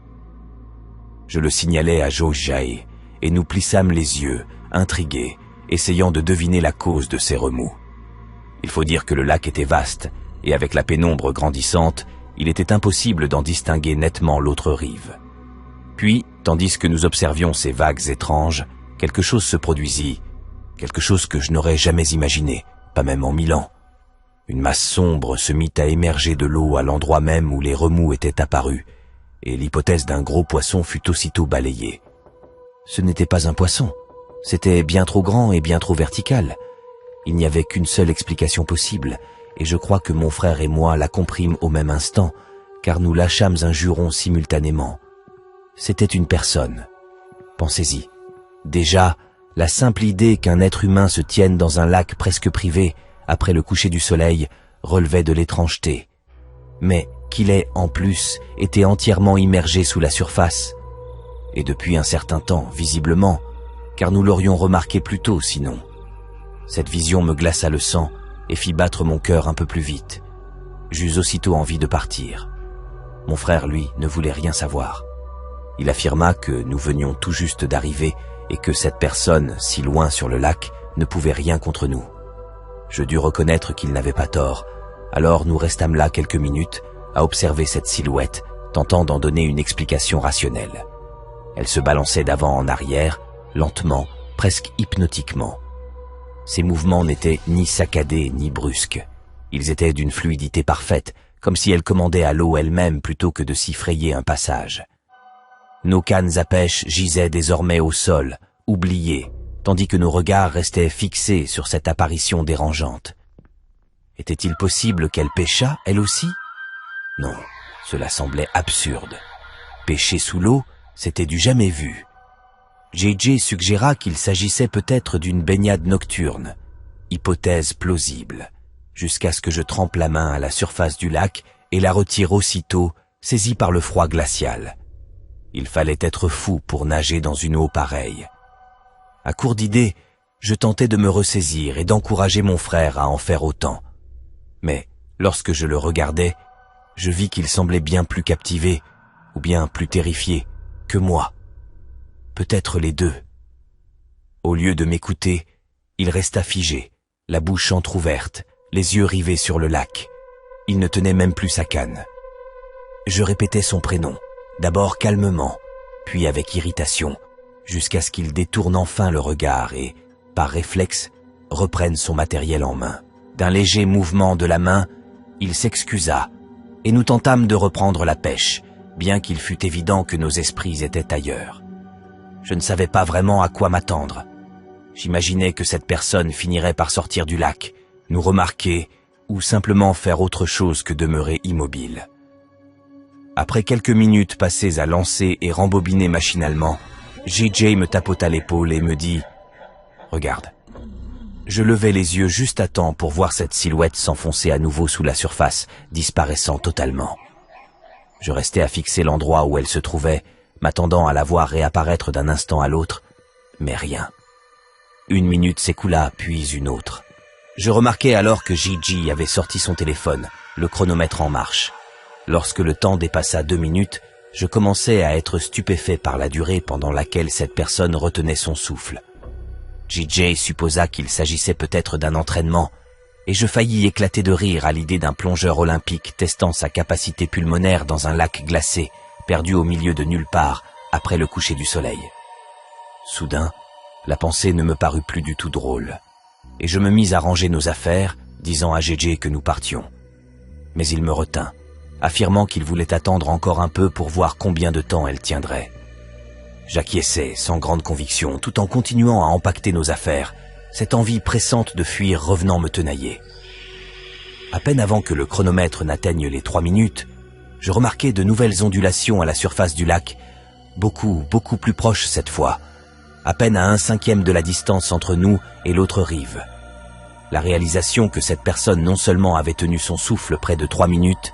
Speaker 1: Je le signalai à Jojai, et nous plissâmes les yeux, intrigués, essayant de deviner la cause de ces remous. Il faut dire que le lac était vaste, et avec la pénombre grandissante, il était impossible d'en distinguer nettement l'autre rive. Puis, tandis que nous observions ces vagues étranges, quelque chose se produisit, quelque chose que je n'aurais jamais imaginé, pas même en 1000 ans. Une masse sombre se mit à émerger de l'eau à l'endroit même où les remous étaient apparus, et l'hypothèse d'un gros poisson fut aussitôt balayée. Ce n'était pas un poisson, c'était bien trop grand et bien trop vertical. Il n'y avait qu'une seule explication possible, et je crois que mon frère et moi la comprîmes au même instant, car nous lâchâmes un juron simultanément. C'était une personne. Pensez-y. Déjà, la simple idée qu'un être humain se tienne dans un lac presque privé, après le coucher du soleil, relevait de l'étrangeté. Mais qu'il ait, en plus, été entièrement immergé sous la surface. Et depuis un certain temps, visiblement, car nous l'aurions remarqué plus tôt sinon. Cette vision me glaça le sang et fit battre mon cœur un peu plus vite. J'eus aussitôt envie de partir. Mon frère, lui, ne voulait rien savoir. Il affirma que nous venions tout juste d'arriver et que cette personne, si loin sur le lac, ne pouvait rien contre nous. Je dus reconnaître qu'il n'avait pas tort, alors nous restâmes là quelques minutes à observer cette silhouette, tentant d'en donner une explication rationnelle. Elle se balançait d'avant en arrière, lentement, presque hypnotiquement. Ses mouvements n'étaient ni saccadés ni brusques. Ils étaient d'une fluidité parfaite, comme si elle commandait à l'eau elle-même plutôt que de s'y frayer un passage. Nos cannes à pêche gisaient désormais au sol, oubliées, tandis que nos regards restaient fixés sur cette apparition dérangeante. Était-il possible qu'elle pêchât, elle aussi? Non, cela semblait absurde. Pêcher sous l'eau, c'était du jamais vu. JJ suggéra qu'il s'agissait peut-être d'une baignade nocturne, hypothèse plausible, jusqu'à ce que je trempe la main à la surface du lac et la retire aussitôt, saisie par le froid glacial. Il fallait être fou pour nager dans une eau pareille. À court d'idées, je tentais de me ressaisir et d'encourager mon frère à en faire autant. Mais lorsque je le regardais, je vis qu'il semblait bien plus captivé, ou bien plus terrifié, que moi. Peut-être les deux. Au lieu de m'écouter, il resta figé, la bouche entr'ouverte, les yeux rivés sur le lac. Il ne tenait même plus sa canne. Je répétais son prénom, d'abord calmement, puis avec irritation, jusqu'à ce qu'il détourne enfin le regard et, par réflexe, reprenne son matériel en main. D'un léger mouvement de la main, il s'excusa, et nous tentâmes de reprendre la pêche, bien qu'il fût évident que nos esprits étaient ailleurs. Je ne savais pas vraiment à quoi m'attendre. J'imaginais que cette personne finirait par sortir du lac, nous remarquer, ou simplement faire autre chose que demeurer immobile. Après quelques minutes passées à lancer et rembobiner machinalement, JJ me tapota l'épaule et me dit « Regarde ». Je levai les yeux juste à temps pour voir cette silhouette s'enfoncer à nouveau sous la surface, disparaissant totalement. Je restai à fixer l'endroit où elle se trouvait, m'attendant à la voir réapparaître d'un instant à l'autre, mais rien. Une minute s'écoula, puis une autre. Je remarquai alors que Gigi avait sorti son téléphone, le chronomètre en marche. Lorsque le temps dépassa 2 minutes, je commençai à être stupéfait par la durée pendant laquelle cette personne retenait son souffle. JJ supposa qu'il s'agissait peut-être d'un entraînement, et je faillis éclater de rire à l'idée d'un plongeur olympique testant sa capacité pulmonaire dans un lac glacé, perdu au milieu de nulle part, après le coucher du soleil. Soudain, la pensée ne me parut plus du tout drôle, et je me mis à ranger nos affaires, disant à JJ que nous partions. Mais il me retint, affirmant qu'il voulait attendre encore un peu pour voir combien de temps elle tiendrait. J'acquiesçai sans grande conviction, tout en continuant à empaqueter nos affaires, cette envie pressante de fuir revenant me tenailler. À peine avant que le chronomètre n'atteigne les 3 minutes, je remarquai de nouvelles ondulations à la surface du lac, beaucoup plus proches cette fois, à peine à 1/5 de la distance entre nous et l'autre rive. La réalisation que cette personne non seulement avait tenu son souffle près de 3 minutes,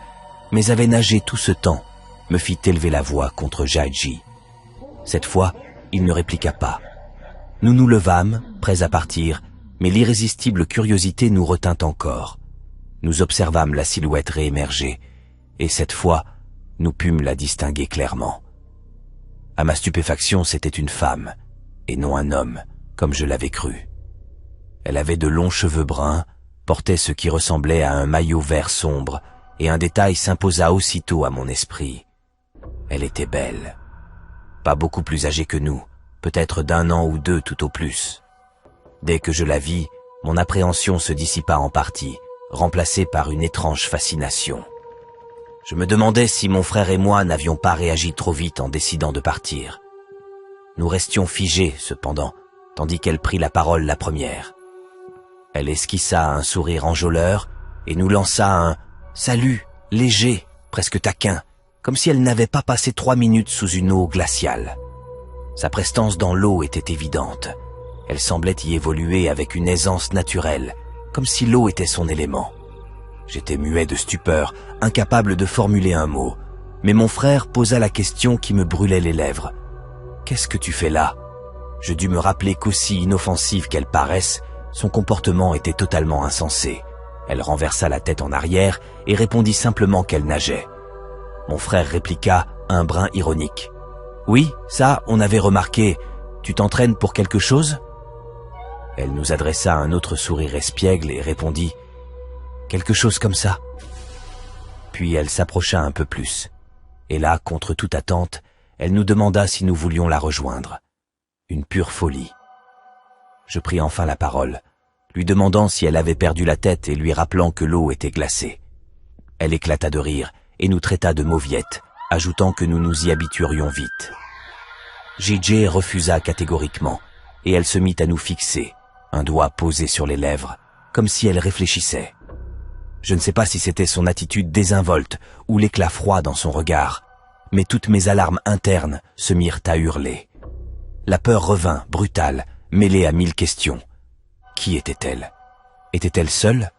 Speaker 1: mais avait nagé tout ce temps, me fit élever la voix contre Jaiji. Cette fois, il ne répliqua pas. Nous nous levâmes, prêts à partir, mais l'irrésistible curiosité nous retint encore. Nous observâmes la silhouette réémerger, et cette fois, nous pûmes la distinguer clairement. À ma stupéfaction, c'était une femme, et non un homme, comme je l'avais cru. Elle avait de longs cheveux bruns, portait ce qui ressemblait à un maillot vert sombre, et un détail s'imposa aussitôt à mon esprit. Elle était belle. Pas beaucoup plus âgée que nous, peut-être d'1 an ou 2 tout au plus. Dès que je la vis, mon appréhension se dissipa en partie, remplacée par une étrange fascination. Je me demandais si mon frère et moi n'avions pas réagi trop vite en décidant de partir. Nous restions figés, cependant, tandis qu'elle prit la parole la première. Elle esquissa un sourire enjôleur et nous lança un « salut » léger, presque taquin, comme si elle n'avait pas passé 3 minutes sous une eau glaciale. Sa prestance dans l'eau était évidente. Elle semblait y évoluer avec une aisance naturelle, comme si l'eau était son élément. J'étais muet de stupeur, incapable de formuler un mot, mais mon frère posa la question qui me brûlait les lèvres. « Qu'est-ce que tu fais là ?» Je dus me rappeler qu'aussi inoffensive qu'elle paraisse, son comportement était totalement insensé. Elle renversa la tête en arrière et répondit simplement qu'elle nageait. Mon frère répliqua, un brin ironique. « Oui, ça, on avait remarqué. Tu t'entraînes pour quelque chose ?» Elle nous adressa un autre sourire espiègle et répondit « Quelque chose comme ça. » Puis elle s'approcha un peu plus. Et là, contre toute attente, elle nous demanda si nous voulions la rejoindre. Une pure folie. Je pris enfin la parole, lui demandant si elle avait perdu la tête et lui rappelant que l'eau était glacée. Elle éclata de rire et nous traita de mauviettes, ajoutant que nous nous y habituerions vite. JJ refusa catégoriquement, et elle se mit à nous fixer, un doigt posé sur les lèvres, comme si elle réfléchissait. Je ne sais pas si c'était son attitude désinvolte ou l'éclat froid dans son regard, mais toutes mes alarmes internes se mirent à hurler. La peur revint, brutale, mêlée à 1000 questions. Qui était-elle? Était-elle seule?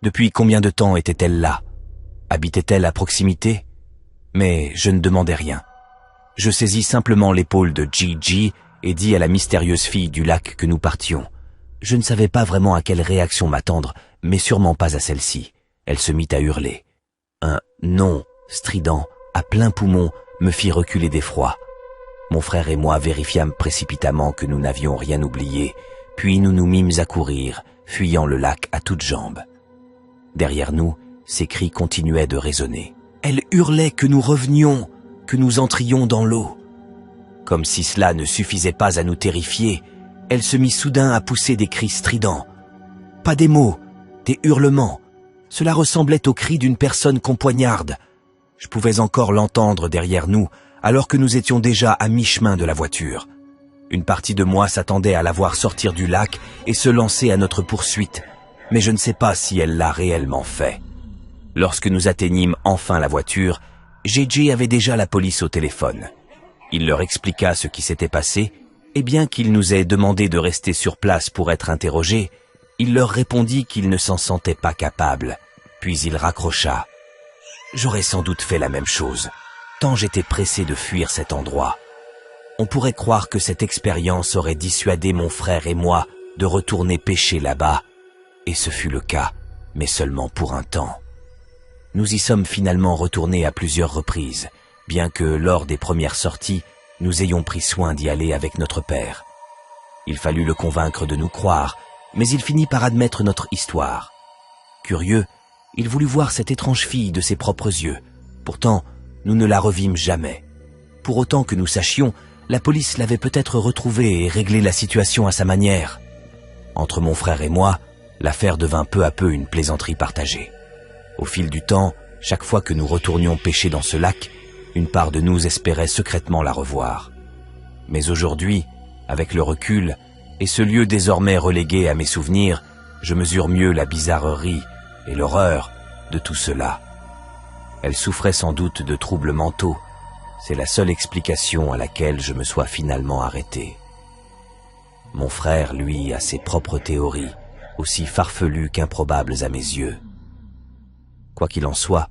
Speaker 1: Depuis combien de temps était-elle là? Habitait-elle à proximité? Mais je ne demandais rien. Je saisis simplement l'épaule de Gigi et dis à la mystérieuse fille du lac que nous partions. Je ne savais pas vraiment à quelle réaction m'attendre, mais sûrement pas à celle-ci. Elle se mit à hurler. Un « non » strident, à plein poumon, me fit reculer d'effroi. Mon frère et moi vérifiâmes précipitamment que nous n'avions rien oublié, puis nous nous mîmes à courir, fuyant le lac à toutes jambes. Derrière nous, ses cris continuaient de résonner. Elle hurlait que nous revenions, que nous entrions dans l'eau. Comme si cela ne suffisait pas à nous terrifier, elle se mit soudain à pousser des cris stridents. Pas des mots, des hurlements. Cela ressemblait aux cris d'une personne qu'on poignarde. Je pouvais encore l'entendre derrière nous, alors que nous étions déjà à mi-chemin de la voiture. Une partie de moi s'attendait à la voir sortir du lac et se lancer à notre poursuite, mais je ne sais pas si elle l'a réellement fait. Lorsque nous atteignîmes enfin la voiture, JJ avait déjà la police au téléphone. Il leur expliqua ce qui s'était passé, et bien qu'il nous ait demandé de rester sur place pour être interrogés, il leur répondit qu'il ne s'en sentait pas capable, puis il raccrocha. J'aurais sans doute fait la même chose, tant j'étais pressé de fuir cet endroit. On pourrait croire que cette expérience aurait dissuadé mon frère et moi de retourner pêcher là-bas, et ce fut le cas, mais seulement pour un temps. Nous y sommes finalement retournés à plusieurs reprises, bien que lors des premières sorties, nous ayons pris soin d'y aller avec notre père. Il fallut le convaincre de nous croire, mais il finit par admettre notre histoire. Curieux, il voulut voir cette étrange fille de ses propres yeux. Pourtant, nous ne la revîmes jamais. Pour autant que nous sachions, la police l'avait peut-être retrouvée et réglé la situation à sa manière. Entre mon frère et moi, l'affaire devint peu à peu une plaisanterie partagée. Au fil du temps, chaque fois que nous retournions pêcher dans ce lac, une part de nous espérait secrètement la revoir. Mais aujourd'hui, avec le recul, et ce lieu désormais relégué à mes souvenirs, je mesure mieux la bizarrerie et l'horreur de tout cela. Elle souffrait sans doute de troubles mentaux. C'est la seule explication à laquelle je me sois finalement arrêté. Mon frère, lui, a ses propres théories, aussi farfelues qu'improbables à mes yeux. Quoi qu'il en soit,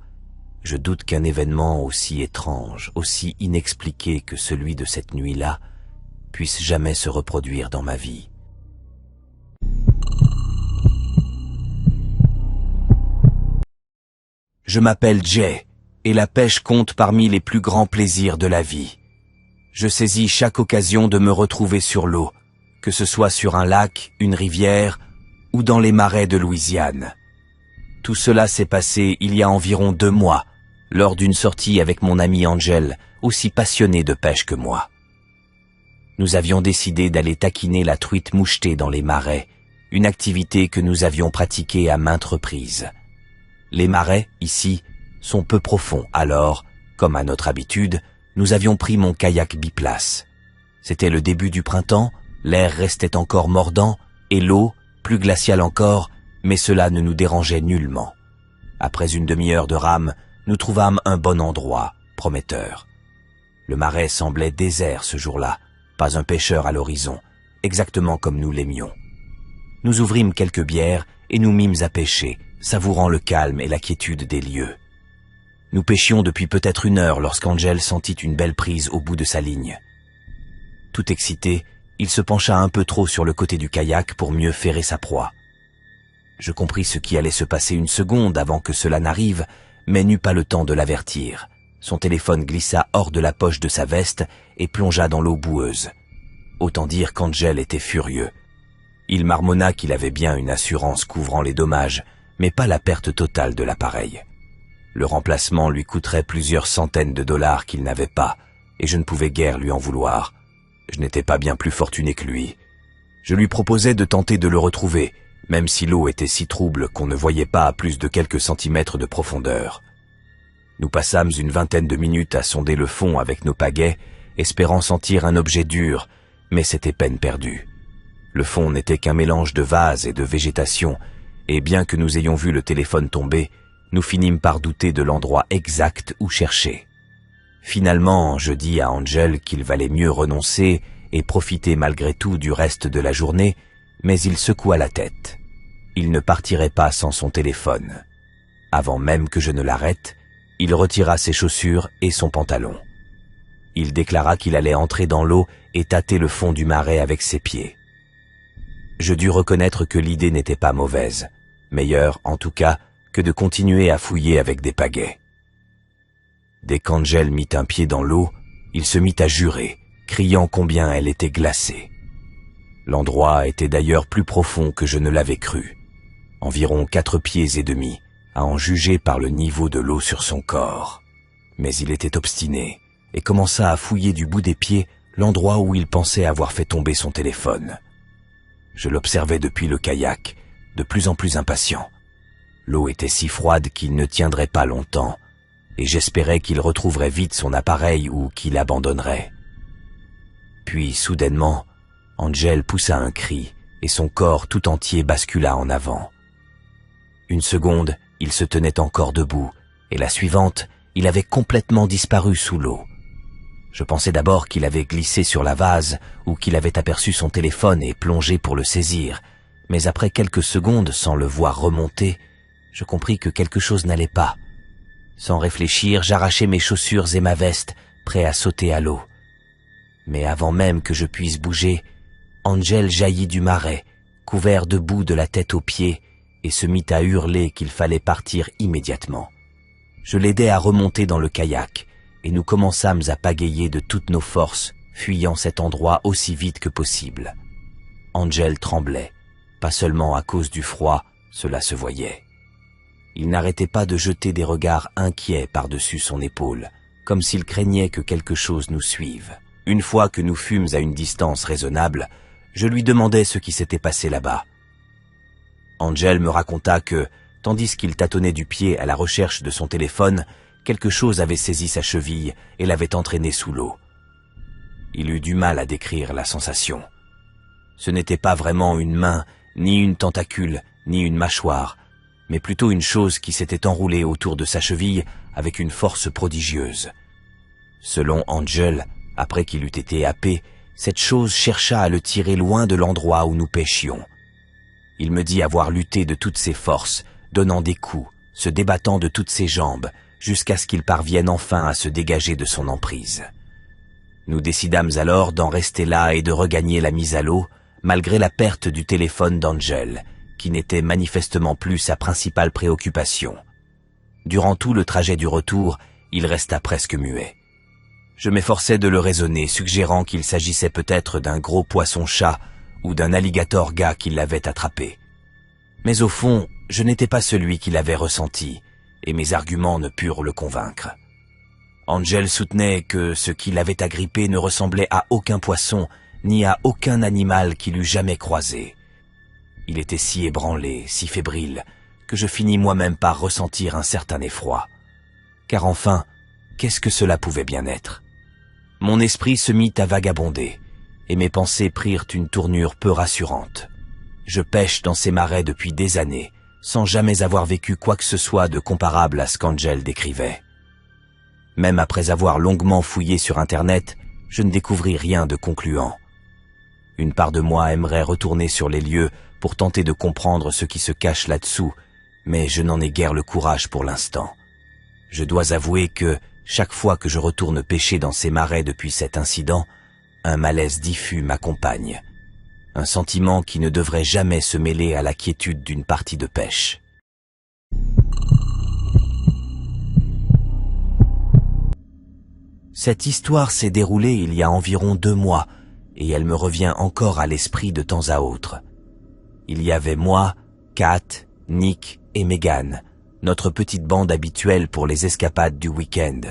Speaker 1: je doute qu'un événement aussi étrange, aussi inexpliqué que celui de cette nuit-là, puisse jamais se reproduire dans ma vie. Je m'appelle Jay, et la pêche compte parmi les plus grands plaisirs de la vie. Je saisis chaque occasion de me retrouver sur l'eau, que ce soit sur un lac, une rivière ou dans les marais de Louisiane. Tout cela s'est passé il y a environ 2 mois, lors d'une sortie avec mon ami Angel, aussi passionné de pêche que moi. Nous avions décidé d'aller taquiner la truite mouchetée dans les marais, une activité que nous avions pratiquée à maintes reprises. Les marais, ici, sont peu profonds, alors, comme à notre habitude, nous avions pris mon kayak biplace. C'était le début du printemps, l'air restait encore mordant, et l'eau, plus glaciale encore, mais cela ne nous dérangeait nullement. Après une demi-heure de rame, nous trouvâmes un bon endroit, prometteur. Le marais semblait désert ce jour-là, pas un pêcheur à l'horizon, exactement comme nous l'aimions. Nous ouvrîmes quelques bières et nous mîmes à pêcher, savourant le calme et la quiétude des lieux. Nous pêchions depuis peut-être 1 heure lorsqu'Angel sentit une belle prise au bout de sa ligne. Tout excité, il se pencha un peu trop sur le côté du kayak pour mieux ferrer sa proie. Je compris ce qui allait se passer 1 seconde avant que cela n'arrive, mais n'eus pas le temps de l'avertir. Son téléphone glissa hors de la poche de sa veste et plongea dans l'eau boueuse. Autant dire qu'Angel était furieux. Il marmonna qu'il avait bien une assurance couvrant les dommages, mais pas la perte totale de l'appareil. Le remplacement lui coûterait plusieurs centaines de dollars qu'il n'avait pas, et je ne pouvais guère lui en vouloir. Je n'étais pas bien plus fortuné que lui. Je lui proposai de tenter de le retrouver, même si l'eau était si trouble qu'on ne voyait pas à plus de quelques centimètres de profondeur. Nous passâmes une 20aine de minutes à sonder le fond avec nos pagaies, espérant sentir un objet dur, mais c'était peine perdue. Le fond n'était qu'un mélange de vase et de végétation, et bien que nous ayons vu le téléphone tomber, nous finîmes par douter de l'endroit exact où chercher. Finalement, je dis à Angel qu'il valait mieux renoncer et profiter malgré tout du reste de la journée, mais il secoua la tête. Il ne partirait pas sans son téléphone. Avant même que je ne l'arrête, il retira ses chaussures et son pantalon. Il déclara qu'il allait entrer dans l'eau et tâter le fond du marais avec ses pieds. Je dus reconnaître que l'idée n'était pas mauvaise, meilleure en tout cas que de continuer à fouiller avec des pagaies. Dès qu'Angel mit un pied dans l'eau, il se mit à jurer, criant combien elle était glacée. L'endroit était d'ailleurs plus profond que je ne l'avais cru, environ 4 pieds et demi, à en juger par le niveau de l'eau sur son corps. Mais il était obstiné et commença à fouiller du bout des pieds l'endroit où il pensait avoir fait tomber son téléphone. Je l'observais depuis le kayak, de plus en plus impatient. L'eau était si froide qu'il ne tiendrait pas longtemps, et j'espérais qu'il retrouverait vite son appareil ou qu'il abandonnerait. Puis, soudainement, Angel poussa un cri, et son corps tout entier bascula en avant. 1 seconde, il se tenait encore debout, et la suivante, il avait complètement disparu sous l'eau. Je pensais d'abord qu'il avait glissé sur la vase ou qu'il avait aperçu son téléphone et plongé pour le saisir, mais après quelques secondes sans le voir remonter, je compris que quelque chose n'allait pas. Sans réfléchir, j'arrachai mes chaussures et ma veste, prêt à sauter à l'eau. Mais avant même que je puisse bouger, Angel jaillit du marais, couvert de boue de la tête aux pieds, et se mit à hurler qu'il fallait partir immédiatement. Je l'aidai à remonter dans le kayak, et nous commençâmes à pagayer de toutes nos forces, fuyant cet endroit aussi vite que possible. Angel tremblait, pas seulement à cause du froid, cela se voyait. Il n'arrêtait pas de jeter des regards inquiets par-dessus son épaule, comme s'il craignait que quelque chose nous suive. Une fois que nous fûmes à une distance raisonnable, je lui demandai ce qui s'était passé là-bas. Angel me raconta que, tandis qu'il tâtonnait du pied à la recherche de son téléphone, quelque chose avait saisi sa cheville et l'avait entraîné sous l'eau. Il eut du mal à décrire la sensation. Ce n'était pas vraiment une main, ni une tentacule, ni une mâchoire, mais plutôt une chose qui s'était enroulée autour de sa cheville avec une force prodigieuse. Selon Angel, après qu'il eut été happé, cette chose chercha à le tirer loin de l'endroit où nous pêchions. Il me dit avoir lutté de toutes ses forces, donnant des coups, se débattant de toutes ses jambes, jusqu'à ce qu'il parvienne enfin à se dégager de son emprise. Nous décidâmes alors d'en rester là et de regagner la mise à l'eau, malgré la perte du téléphone d'Angel, qui n'était manifestement plus sa principale préoccupation. Durant tout le trajet du retour, il resta presque muet. Je m'efforçais de le raisonner, suggérant qu'il s'agissait peut-être d'un gros poisson-chat ou d'un alligator-gars qui l'avait attrapé. Mais au fond, je n'étais pas celui qui l'avait ressenti, et mes arguments ne purent le convaincre. Angel soutenait que ce qui l'avait agrippé ne ressemblait à aucun poisson, ni à aucun animal qu'il eût jamais croisé. Il était si ébranlé, si fébrile, que je finis moi-même par ressentir un certain effroi. Car enfin, qu'est-ce que cela pouvait bien être? Mon esprit se mit à vagabonder, et mes pensées prirent une tournure peu rassurante. Je pêche dans ces marais depuis des années, sans jamais avoir vécu quoi que ce soit de comparable à ce qu'Angel décrivait. Même après avoir longuement fouillé sur Internet, je ne découvris rien de concluant. Une part de moi aimerait retourner sur les lieux pour tenter de comprendre ce qui se cache là-dessous, mais je n'en ai guère le courage pour l'instant. Je dois avouer que, chaque fois que je retourne pêcher dans ces marais depuis cet incident, un malaise diffus m'accompagne. Un sentiment qui ne devrait jamais se mêler à la quiétude d'une partie de pêche. Cette histoire s'est déroulée il y a environ 2 mois, et elle me revient encore à l'esprit de temps à autre. Il y avait moi, Kat, Nick et Megan, notre petite bande habituelle pour les escapades du week-end.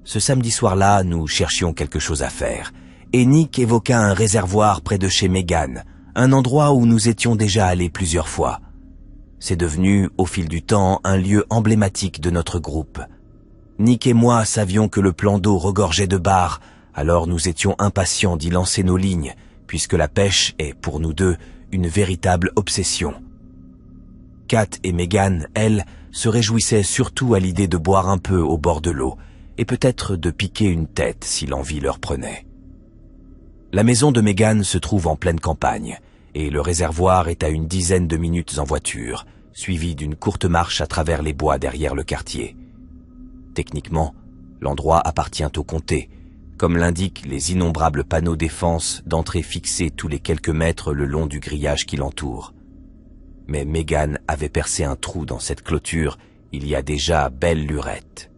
Speaker 1: Ce samedi soir-là, nous cherchions quelque chose à faire, et Nick évoqua un réservoir près de chez Megan, un endroit où nous étions déjà allés plusieurs fois. C'est devenu, au fil du temps, un lieu emblématique de notre groupe. Nick et moi savions que le plan d'eau regorgeait de bars, alors nous étions impatients d'y lancer nos lignes, puisque la pêche est, pour nous deux, une véritable obsession. Kat et Megan, elles, se réjouissaient surtout à l'idée de boire un peu au bord de l'eau, et peut-être de piquer une tête si l'envie leur prenait. La maison de Megan se trouve en pleine campagne, et le réservoir est à une dizaine de minutes en voiture, suivi d'une courte marche à travers les bois derrière le quartier. Techniquement, l'endroit appartient au comté, comme l'indiquent les innombrables panneaux défense d'entrée fixés tous les quelques mètres le long du grillage qui l'entoure. Mais Megan avait percé un trou dans cette clôture il y a déjà belle lurette.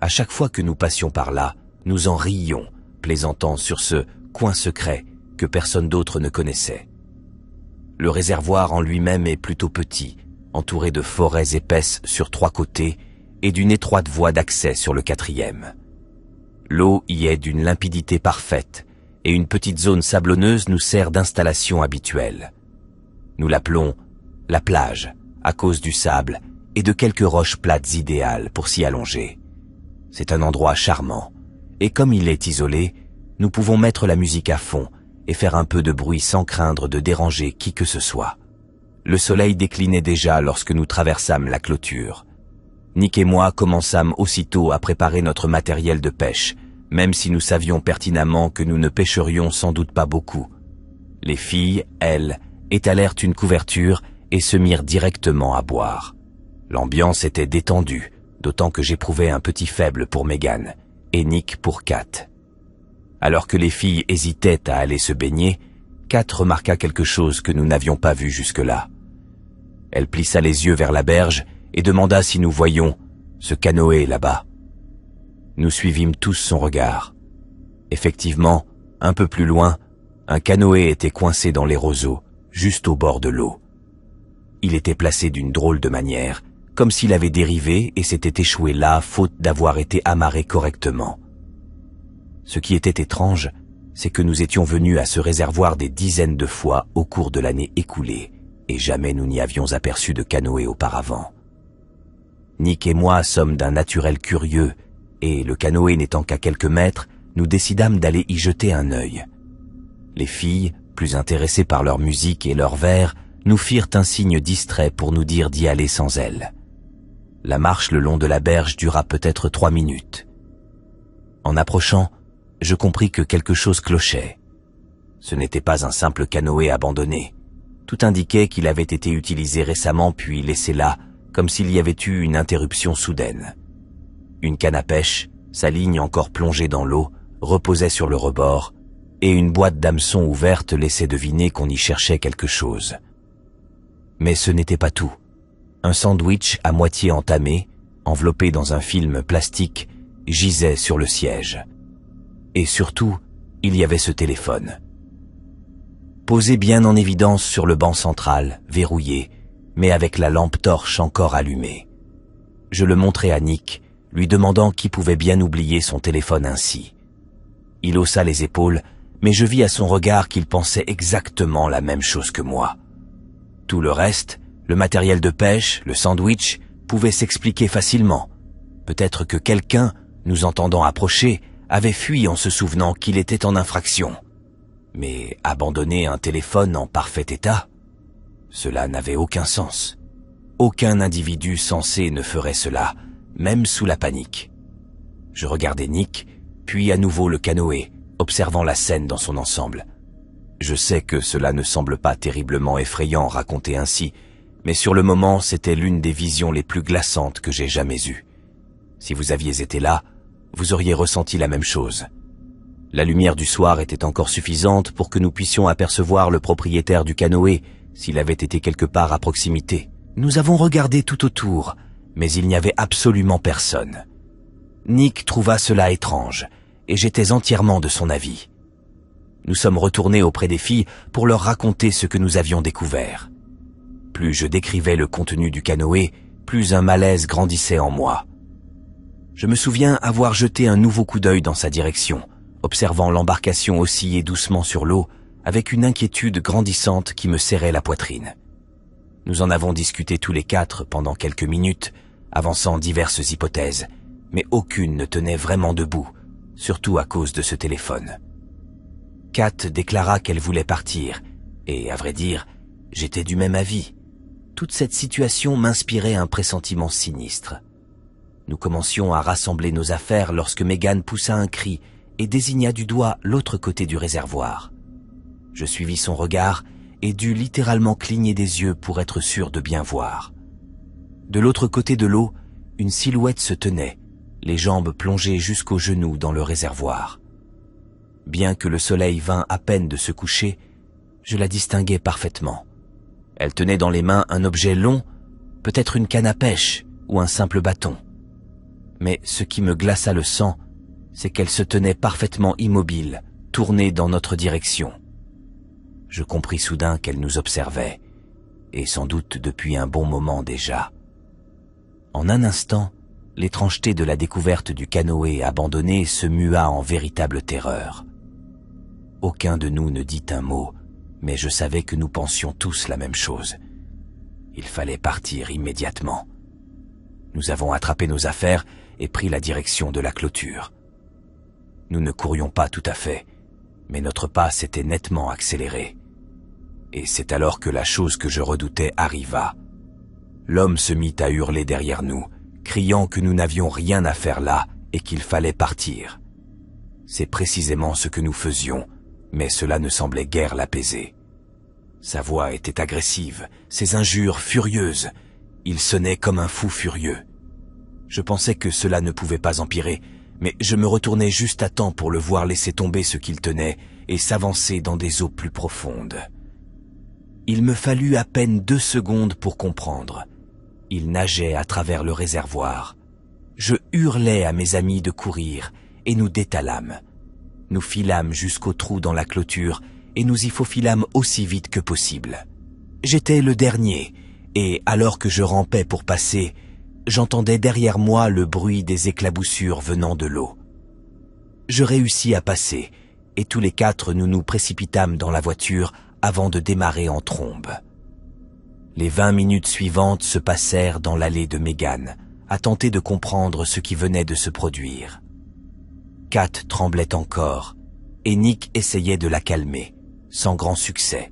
Speaker 1: À chaque fois que nous passions par là, nous en riions, plaisantant sur ce coin secret que personne d'autre ne connaissait. Le réservoir en lui-même est plutôt petit, entouré de forêts épaisses sur 3 côtés et d'une étroite voie d'accès sur le 4e. L'eau y est d'une limpidité parfaite et une petite zone sablonneuse nous sert d'installation habituelle. Nous l'appelons la plage à cause du sable et de quelques roches plates idéales pour s'y allonger. C'est un endroit charmant et comme il est isolé, nous pouvons mettre la musique à fond et faire un peu de bruit sans craindre de déranger qui que ce soit. Le soleil déclinait déjà lorsque nous traversâmes la clôture. Nick et moi commençâmes aussitôt à préparer notre matériel de pêche, même si nous savions pertinemment que nous ne pêcherions sans doute pas beaucoup. Les filles, elles, étalèrent une couverture et se mirent directement à boire. L'ambiance était détendue, d'autant que j'éprouvais un petit faible pour Megan et Nick pour Kat. Alors que les filles hésitaient à aller se baigner, Kat remarqua quelque chose que nous n'avions pas vu jusque-là. Elle plissa les yeux vers la berge et demanda si nous voyions ce canoë là-bas. Nous suivîmes tous son regard. Effectivement, un peu plus loin, un canoë était coincé dans les roseaux, juste au bord de l'eau. Il était placé d'une drôle de manière, comme s'il avait dérivé et s'était échoué là faute d'avoir été amarré correctement. Ce qui était étrange, c'est que nous étions venus à ce réservoir des dizaines de fois au cours de l'année écoulée, et jamais nous n'y avions aperçu de canoë auparavant. Nick et moi sommes d'un naturel curieux, et le canoë n'étant qu'à quelques mètres, nous décidâmes d'aller y jeter un œil. Les filles, plus intéressées par leur musique et leurs vers, nous firent un signe distrait pour nous dire d'y aller sans elles. La marche le long de la berge dura peut-être 3 minutes. En approchant, je compris que quelque chose clochait. Ce n'était pas un simple canoë abandonné. Tout indiquait qu'il avait été utilisé récemment puis laissé là, comme s'il y avait eu une interruption soudaine. Une canne à pêche, sa ligne encore plongée dans l'eau, reposait sur le rebord, et une boîte d'hameçons ouverte laissait deviner qu'on y cherchait quelque chose. Mais ce n'était pas tout. Un sandwich à moitié entamé, enveloppé dans un film plastique, gisait sur le siège. Et surtout, il y avait ce téléphone. Posé bien en évidence sur le banc central, verrouillé, mais avec la lampe torche encore allumée. Je le montrai à Nick, lui demandant qui pouvait bien oublier son téléphone ainsi. Il haussa les épaules, mais je vis à son regard qu'il pensait exactement la même chose que moi. Tout le reste, le matériel de pêche, le sandwich, pouvait s'expliquer facilement. Peut-être que quelqu'un, nous entendant approcher, avait fui en se souvenant qu'il était en infraction. Mais abandonner un téléphone en parfait état, cela n'avait aucun sens. Aucun individu sensé ne ferait cela, même sous la panique. Je regardais Nick, puis à nouveau le canoë, observant la scène dans son ensemble. Je sais que cela ne semble pas terriblement effrayant raconté ainsi, mais sur le moment, c'était l'une des visions les plus glaçantes que j'ai jamais eues. Si vous aviez été là, vous auriez ressenti la même chose. La lumière du soir était encore suffisante pour que nous puissions apercevoir le propriétaire du canoë s'il avait été quelque part à proximité. Nous avons regardé tout autour, mais il n'y avait absolument personne. Nick trouva cela étrange, et j'étais entièrement de son avis. Nous sommes retournés auprès des filles pour leur raconter ce que nous avions découvert. Plus je décrivais le contenu du canoë, plus un malaise grandissait en moi. Je me souviens avoir jeté un nouveau coup d'œil dans sa direction, observant l'embarcation osciller doucement sur l'eau, avec une inquiétude grandissante qui me serrait la poitrine. Nous en avons discuté tous les quatre pendant quelques minutes, avançant diverses hypothèses, mais aucune ne tenait vraiment debout, surtout à cause de ce téléphone. Kat déclara qu'elle voulait partir, et à vrai dire, j'étais du même avis. Toute cette situation m'inspirait un pressentiment sinistre. Nous commencions à rassembler nos affaires lorsque Megan poussa un cri et désigna du doigt l'autre côté du réservoir. Je suivis son regard et dus littéralement cligner des yeux pour être sûr de bien voir. De l'autre côté de l'eau, une silhouette se tenait, les jambes plongées jusqu'aux genoux dans le réservoir. Bien que le soleil vînt à peine de se coucher, je la distinguais parfaitement. Elle tenait dans les mains un objet long, peut-être une canne à pêche ou un simple bâton. Mais ce qui me glaça le sang, c'est qu'elle se tenait parfaitement immobile, tournée dans notre direction. Je compris soudain qu'elle nous observait, et sans doute depuis un bon moment déjà. En un instant, l'étrangeté de la découverte du canoë abandonné se mua en véritable terreur. Aucun de nous ne dit un mot, mais je savais que nous pensions tous la même chose. Il fallait partir immédiatement. Nous avons attrapé nos affaires et pris la direction de la clôture. Nous ne courions pas tout à fait, mais notre pas s'était nettement accéléré. Et c'est alors que la chose que je redoutais arriva. L'homme se mit à hurler derrière nous, criant que nous n'avions rien à faire là et qu'il fallait partir. C'est précisément ce que nous faisions, mais cela ne semblait guère l'apaiser. Sa voix était agressive, ses injures furieuses. Il sonnait comme un fou furieux. Je pensais que cela ne pouvait pas empirer, mais je me retournai juste à temps pour le voir laisser tomber ce qu'il tenait et s'avancer dans des eaux plus profondes. Il me fallut à peine 2 secondes pour comprendre. Il nageait à travers le réservoir. Je hurlai à mes amis de courir et nous détalâmes. Nous filâmes jusqu'au trou dans la clôture et nous y faufilâmes aussi vite que possible. J'étais le dernier et, alors que je rampais pour passer, j'entendais derrière moi le bruit des éclaboussures venant de l'eau. Je réussis à passer et tous les 4 nous nous précipitâmes dans la voiture avant de démarrer en trombe. Les 20 minutes suivantes se passèrent dans l'allée de Megan, à tenter de comprendre ce qui venait de se produire. Kat tremblait encore, et Nick essayait de la calmer, sans grand succès.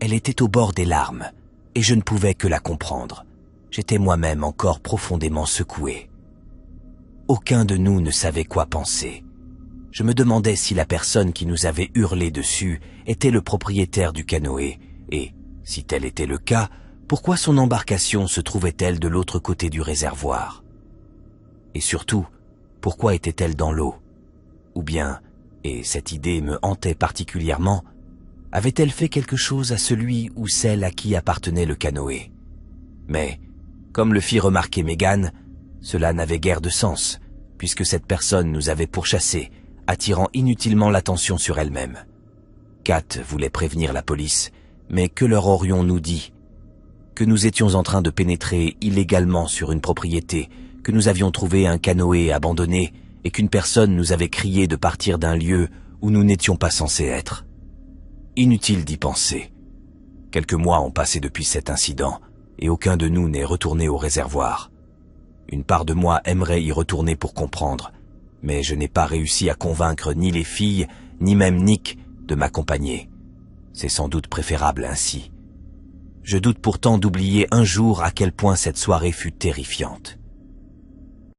Speaker 1: Elle était au bord des larmes, et je ne pouvais que la comprendre. J'étais moi-même encore profondément secoué. Aucun de nous ne savait quoi penser. Je me demandais si la personne qui nous avait hurlé dessus était le propriétaire du canoë et, si tel était le cas, pourquoi son embarcation se trouvait-elle de l'autre côté du réservoir? Et surtout, pourquoi était-elle dans l'eau? Ou bien, et cette idée me hantait particulièrement, avait-elle fait quelque chose à celui ou celle à qui appartenait le canoë? Mais, comme le fit remarquer Megan, cela n'avait guère de sens, puisque cette personne nous avait pourchassés, attirant inutilement l'attention sur elle-même. Kat voulait prévenir la police, mais que leur aurions-nous dit? Que nous étions en train de pénétrer illégalement sur une propriété, que nous avions trouvé un canoë abandonné et qu'une personne nous avait crié de partir d'un lieu où nous n'étions pas censés être. Inutile d'y penser. Quelques mois ont passé depuis cet incident et aucun de nous n'est retourné au réservoir. Une part de moi aimerait y retourner pour comprendre, mais je n'ai pas réussi à convaincre ni les filles, ni même Nick de m'accompagner. C'est sans doute préférable ainsi. Je doute pourtant d'oublier un jour à quel point cette soirée fut terrifiante.